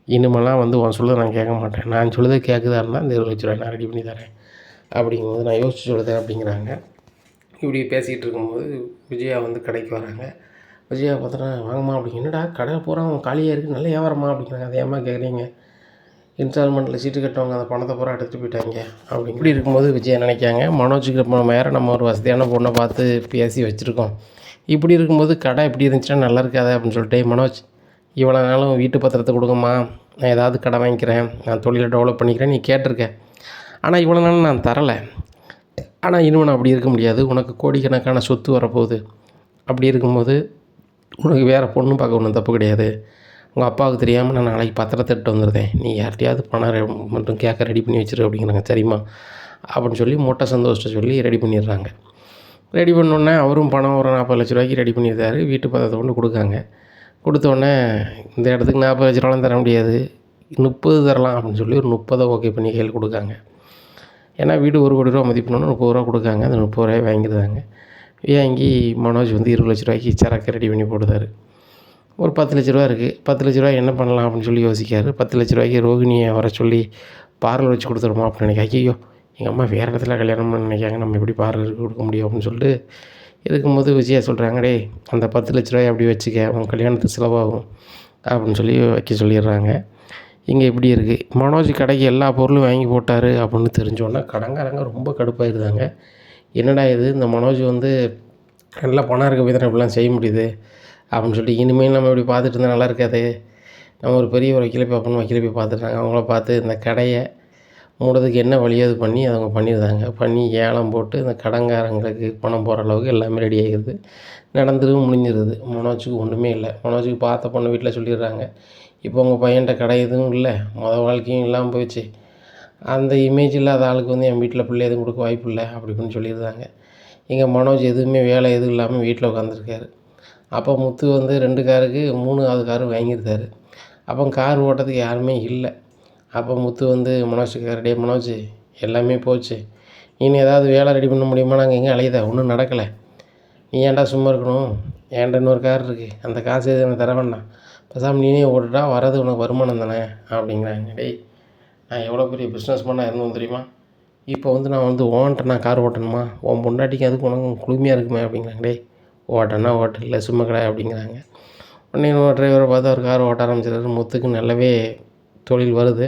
இனிமேலாம் வந்து உன் சொல்லுதை நான் கேட்க மாட்டேன். நான் சொல்லுதே கேட்குதா இருந்தால் இந்த 20 லட்ச ரூபாய் நான் ரெடி பண்ணி தரேன் அப்படிங்கும்போது, நான் யோசிச்சு சொல்லுதேன் அப்படிங்கிறாங்க. இப்படி பேசிகிட்டு இருக்கும்போது விஜயா வந்து கடைக்கு வராங்க. விஜயா பார்த்தோன்னா, வாங்கம்மா அப்படிங்க. என்னடா கடை பூரா காலியாக இருக்குது, நல்ல வியாபாரமா அப்படிங்கிறாங்க. அதை ஏம்மா கேட்குறீங்க, இன்ஸ்டால்மெண்ட்டில் சீட்டு கட்டவங்க அந்த பணத்தை பூரா எடுத்துகிட்டு போயிட்டாங்க அப்படி. இப்படி இருக்கும்போது விஜயா நினைக்காங்க, மனோஜுக்கு வேறு நம்ம ஒரு வசதியான பொண்ணை பார்த்து பேசி வச்சுருக்கோம். இப்படி இருக்கும்போது கடை எப்படி இருந்துச்சுன்னா நல்லா இருக்காது அப்படின்னு சொல்லிட்டு, மனோஜ், இவ்வளோ நாளும் வீட்டு பத்திரத்தை கொடுங்கம்மா, நான் ஏதாவது கடை வாங்கிக்கிறேன், நான் தொழிலை டெவலப் பண்ணிக்கிறேன், நீ கேட்டிருக்கேன். ஆனால் இவ்வளோ நாள் நான் தரலை. ஆனால் இனிமே நான் அப்படி இருக்க முடியாது. உனக்கு கோடிக்கணக்கான சொத்து வரப்போகுது. அப்படி இருக்கும்போது உனக்கு வேறு பொண்ணு பார்க்க ஒன்றும் தப்பு கிடையாது. உங்கள் அப்பாவுக்கு தெரியாமல் நான் நாளைக்கு பத்திரத்தை எடுத்து வந்துடுறேன், நீ யார்கிட்டையாவது பணம் மட்டும் கேட்க ரெடி பண்ணி வச்சிரு அப்படிங்கிறாங்க. சரிம்மா அப்படின்னு சொல்லி மூட்டை சந்தோஷத்தை சொல்லி ரெடி பண்ணிடுறாங்க. ரெடி பண்ணோடனே அவரும் பணம் ஒரு 40 லட்ச ரூபாய்க்கு ரெடி பண்ணியிருந்தார். வீட்டு பத்திரத்தை கொண்டு கொடுக்காங்க. கொடுத்தோடனே இந்த இடத்துக்கு 40 லட்ச ரூபாலாம் தர முடியாது, 30 தரலாம் அப்படின்னு சொல்லி ஒரு 30 ஓகே பண்ணி கையில் கொடுக்காங்க. ஏன்னா வீடு 1 கோடி ரூபா மதிப்புனோன்னு 30 ரூபா கொடுக்காங்க. அந்த 30 ரூபாய் வாங்கிடுறாங்க. வாங்கி மனோஜ் வந்து 20 லட்ச ரூபாய்க்கு சரக்கு ரெடி பண்ணி போடுதார். ஒரு 10 லட்ச ரூபா இருக்குது. 10 லட்ச ரூபாய் என்ன பண்ணலாம் அப்படின்னு சொல்லி யோசிக்காரு. 10 லட்ச ரூபாய்க்கு ரோகிணியை வர சொல்லி பார்லர் வச்சு கொடுத்துருமா அப்படின்னு நினைக்க. ஐயோ, எங்கள் அம்மா வேறு இடத்துல கல்யாணம் பண்ண நினைக்காங்க, நம்ம எப்படி பார்லருக்கு கொடுக்க முடியும் அப்படின்னு சொல்லிட்டு இருக்கும்போது விஜயா சொல்கிறாங்க, டே அந்த 10 லட்ச ரூபாய் அப்படி வச்சுக்க, உங்கள் கல்யாணத்துக்கு செலவாகும் அப்படின்னு சொல்லி வைக்க சொல்லிடுறாங்க. இங்கே இப்படி இருக்குது. மனோஜ் கடைக்கு எல்லா பொருளும் வாங்கி போட்டார் அப்படின்னு தெரிஞ்சோன்னா கடன்காரங்க ரொம்ப கடுப்பாயிருந்தாங்க. என்னடா இது, இந்த மனோஜ் வந்து நல்லா பணம் இருக்க போய் தானே இப்படிலாம் செய்ய முடியுது அப்படின்னு சொல்லிட்டு, இனிமேல் நம்ம இப்படி பார்த்துட்டு இருந்தால் நல்லா இருக்காது, நம்ம ஒரு பெரிய ஒரு வக்கீலை பார்ப்போம். வக்கீலை போய் பார்த்துட்டாங்க. அவங்கள பார்த்து இந்த கடையை மூடுறதுக்கு என்ன வழியோ அது பண்ணி அவங்க பண்ணியிருந்தாங்க. பண்ணி ஏலம் போட்டு இந்த கடன்காரங்களுக்கு பணம் போகிற அளவுக்கு எல்லாமே ரெடி ஆகிடுது. நடந்துடும், முடிஞ்சிருது. மனோஜுக்கு ஒன்றுமே இல்லை. மனோஜுக்கு பார்த்த பொண்ணு வீட்டில் சொல்லிடுறாங்க, இப்போ உங்கள் பையன்கிட்ட கடை எதுவும் இல்லை, வாழ்க்கையும் இல்லாமல் போயிடுச்சு, அந்த இமேஜ் இல்லாத ஆளுக்கு வந்து என் வீட்டில் பிள்ளை எதுவும் கொடுக்க வாய்ப்பு இல்லை அப்படி இப்படின்னு சொல்லியிருந்தாங்க. எங்கள் மனோஜ் எதுவுமே வேலை எதுவும் இல்லாமல் வீட்டில் உட்காந்துருக்காரு. அப்போ முத்து வந்து 2 காருக்கு 3வது காரு வாங்கியிருந்தார். அப்போ கார் ஓட்டுறதுக்கு யாருமே இல்லை. அப்போ முத்து வந்து மனோஜுக்கு, டே மனோஜ், எல்லாமே போச்சு, நீ ஏதாவது வேலை ரெடி பண்ண முடியுமா, நாங்கள் எங்கே அலையுதா, ஒன்றும் நடக்கலை, நீ ஏன்டா சும்மா இருக்கணும், என்கிட்ட இன்னொரு கார் இருக்குது, அந்த காசு எது எனக்கு தர வேண்டாம், பேசாமல் நீனே ஓட்டுட்டா வரது உனக்கு வருமானம் தானே அப்படிங்கிறாங்க. டேய், நான் எவ்வளோ பெரிய பிஸ்னஸ் பண்ணால் இருந்தோம் தெரியுமா, இப்போ வந்து நான் வந்து ஓன்ட்ட நான் கார் ஓட்டணுமா, உன் பொண்டாட்டிக்கு அதுக்கு உனக்கு குளுமையாக இருக்குமே அப்படிங்கிறாங்க. டேய், ஓட்டன்னா ஓட்ட, இல்லை சும்மா கடை அப்படிங்கிறாங்க. உடனே இன்னொரு டிரைவரை பார்த்து அவர் கார் ஓட்ட ஆரம்பிச்சிடாரு. முத்துக்கு நல்லாவே தொழில் வருது.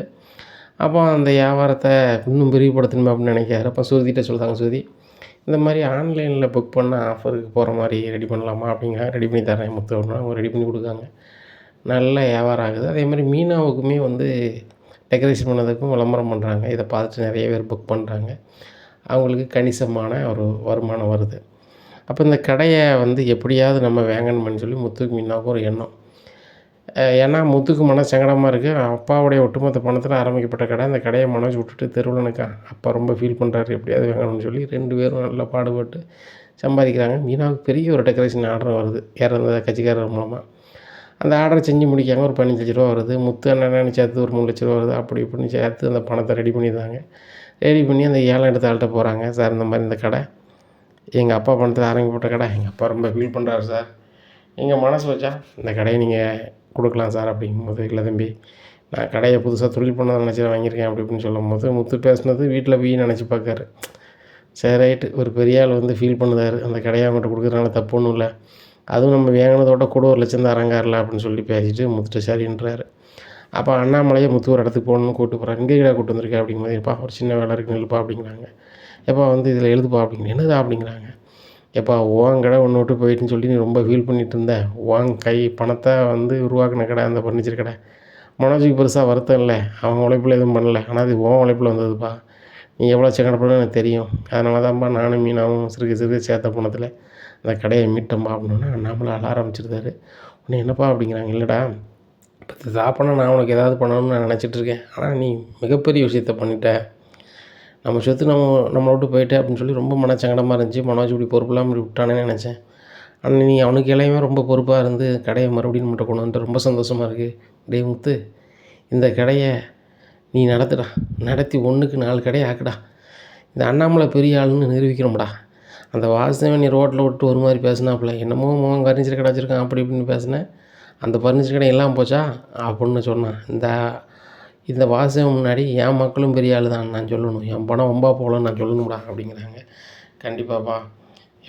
அப்போ அந்த வியாபாரத்தை இன்னும் விரிவுபடுத்தணுமே அப்படின்னு நினைக்கிறாரு. அப்போ சுருதிகிட்ட சொல்கிறாங்க, சுருதி, இந்த மாதிரி ஆன்லைனில் புக் பண்ண ஆஃபருக்கு போகிற மாதிரி ரெடி பண்ணலாமா அப்படிங்கிறாங்க. ரெடி பண்ணி தரேன் முத்து அப்படின்னா அவங்க ரெடி பண்ணி கொடுக்காங்க. நல்ல வியாபாரம் ஆகுது. அதே மாதிரி மீனாவுக்குமே வந்து டெக்கரேஷன் பண்ணதுக்கும் விளம்பரம் பண்ணுறாங்க. இதை பார்த்துட்டு நிறைய பேர் புக் பண்ணுறாங்க. அவங்களுக்கு கணிசமான ஒரு வருமானம் வருது. அப்போ இந்த கடையை வந்து எப்படியாவது நம்ம வாங்கணும்னு சொல்லி முத்துக்கு மீனாவுக்கும் ஒரு எண்ணம். ஏன்னா முத்துக்கு மன சங்கடமாக இருக்குது. அப்பாவுடைய ஒட்டுமொத்த பணத்தில் ஆரம்பிக்கப்பட்ட கடை, அந்த கடையை மனோஜ் விட்டுட்டு தெருவில் நிற்கான். அப்பா ரொம்ப ஃபீல் பண்ணுறாரு, எப்படியாவது வாங்கணும்னு சொல்லி 2 பேரும் நல்லா பாடுபட்டு சம்பாதிக்கிறாங்க. மீனாவுக்கு பெரிய ஒரு டெக்கரேஷன் ஆர்டர் வருது இறந்த கட்சிக்காரர் மூலமாக. அந்த ஆர்டரை செஞ்சு முடிக்காங்க. ஒரு 15 லட்ச ரூபா வருது. முத்து அண்ணன் சேர்த்து ஒரு 3 லட்ச ரூபா வருது. அப்படி இப்படின்னு சேர்த்து அந்த பணத்தை ரெடி பண்ணிடுறாங்க. ரெடி பண்ணி அந்த ஏலம் எடுத்த ஆள்கிட்ட போகிறாங்க. சார், இந்த மாதிரி இந்த கடை எங்கள் அப்பா பணத்தில் ஆரம்பிக்கப்பட்ட கடை, எங்கள் அப்பா ரொம்ப ஃபீல் பண்ணுறாரு சார், நீங்கள் மனசு வச்சா இந்த கடையை நீங்கள் கொடுக்கலாம் சார் அப்படிங்கும்போது, இல்லை தம்பி, நான் கடையை புதுசாக தொழில் பண்ண நினச்சி வாங்கியிருக்கேன் அப்படி இப்படின்னு சொல்லும்போது, முத்து பேசுனது வீட்டில் போய் நினச்சி பார்க்காரு. சரி ரைட்டு, ஒரு பெரிய ஆள் வந்து ஃபீல் பண்ணுதார், அந்த கடையை அவங்கள்ட்ட கொடுக்குறதுனால தப்பு ஒன்றும் இல்லை, அதுவும் நம்ம வாங்கினதோட கூட 1,00,000 தரங்காரில்ல அப்படின்னு சொல்லி பேசிட்டு முத்துட்ட சரின்றாரு. அப்போ அண்ணாமலையை முத்து ஒரு இடத்துக்கு போகணுன்னு கூப்பிட்டு போகிறாரு. இங்கே எங்கேடா கூப்பிட்டு வந்திருக்க அப்படிங்கும்போது, எப்பா ஒரு சின்ன வேலை இருக்கு நில்லுப்பா அப்படிங்கிறாங்க. எப்பா வந்து இதில் எழுதுப்பா அப்படிங்கிற. என்னதா அப்படிங்கிறாங்க. எப்பா உன் கடை ஒன்று விட்டு போயிட்டுன்னு சொல்லி நீ ரொம்ப ஃபீல் பண்ணிட்டு இருந்த. உன் கை பணத்தை வந்து உருவாக்கின கடை அந்த ஃபர்னிச்சர் கடை. மனோஜுக்கு பெருசாக வருத்தம் இல்லை, அவன் உழைப்பில் எதுவும் பண்ணல. ஆனால் அது உன் உழைப்பில் வந்ததுப்பா. நீ எவ்வளோ சங்கடப்படுன்னு எனக்கு தெரியும். அதனால தான்ப்பா நானும் மீனாவும் சிறுக சிறுக சேர்த்த பணத்தில் அந்த கடையை மீட்டோம்பா அப்படின்னோன்னே அண்ணாமலை அழ ஆரம்பிச்சிருந்தாரு. உடனே என்னப்பா அப்படிங்கிறாங்க. இல்லைடா, இப்போ சாப்பிட்னா நான் உனக்கு ஏதாவது பண்ணணும்னு நான் நினச்சிட்டு இருக்கேன். ஆனால் நீ மிகப்பெரிய விஷயத்த பண்ணிட்ட. நம்ம சொத்து நம்மளை விட்டு போயிட்டே அப்படின்னு சொல்லி ரொம்ப மனசங்கடமாக இருந்துச்சு. மனோஜ் இப்படி பொறுப்பு இல்லாமல் இப்படி விட்டானேன்னு நினச்சேன். ஆனால் நீ அவனுக்கு இளையமே ரொம்ப பொறுப்பாக இருந்து கடையை மறுபடியும் நம்மகிட்ட கொண்டு வந்துட்டு ரொம்ப சந்தோஷமாக இருக்குது. டேய் முத்து, இந்த கடையை நீ நடத்துடா, நடத்தி 1க்கு 4 கடையை ஆக்குடா. இந்த அண்ணாமலை பெரிய ஆளுன்னு நிரூபிக்கிறோம்டா. அந்த வாசுதேவன் நீ ரோட்டில் விட்டு ஒரு மாதிரி பேசினாப்புல, என்னமோ மோகன் ஃபர்னிச்சர் கடை வச்சுருக்கான் அப்படி இப்படின்னு பேசினேன். அந்த ஃபர்னிச்சர் கடை எல்லாம் போச்சா அப்படின்னு சொன்னான். இந்த வாசுதேவன் முன்னாடி என் மக்களும் பெரிய ஆள் தான் நான் சொல்லணும். என் பணம் வம்பா போகலன்னு நான் சொல்லணும்டா அப்படிங்கிறாங்க. கண்டிப்பாப்பா,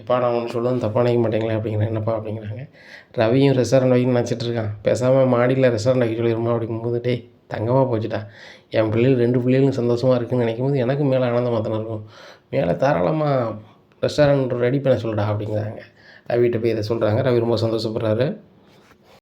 எப்பா நான் ஒன்று சொல்லுவேன் தப்பாக நினைக்க மாட்டேங்களே அப்படிங்கிறேன். என்னப்பா அப்படிங்கிறாங்க. ரவியும் ரெஸ்டாரண்ட் வைக்கணும்னு நினச்சிட்டு இருக்கான். பேசாமல் மாடியில் ரெஸ்டாரண்ட் வைக்க சொல்லிடுமா அப்படிங்கும்போது, டேய் தங்கமாக போச்சுட்டா. என் பிள்ளைகள் 2 பிள்ளைகளும் சந்தோஷமாக இருக்குதுன்னு நினைக்கும்போது எனக்கு மேலே ஆனந்தமாக தானே இருக்கும். மேலே தாராளமாக ரெஸ்டாரண்ட் ரெடி பண்ண சொல்லுடா அப்படிங்கிறாங்க. ரவிகிட்ட போய் இதை சொல்கிறாங்க. ரவி ரொம்ப சந்தோஷப்படுறாரு.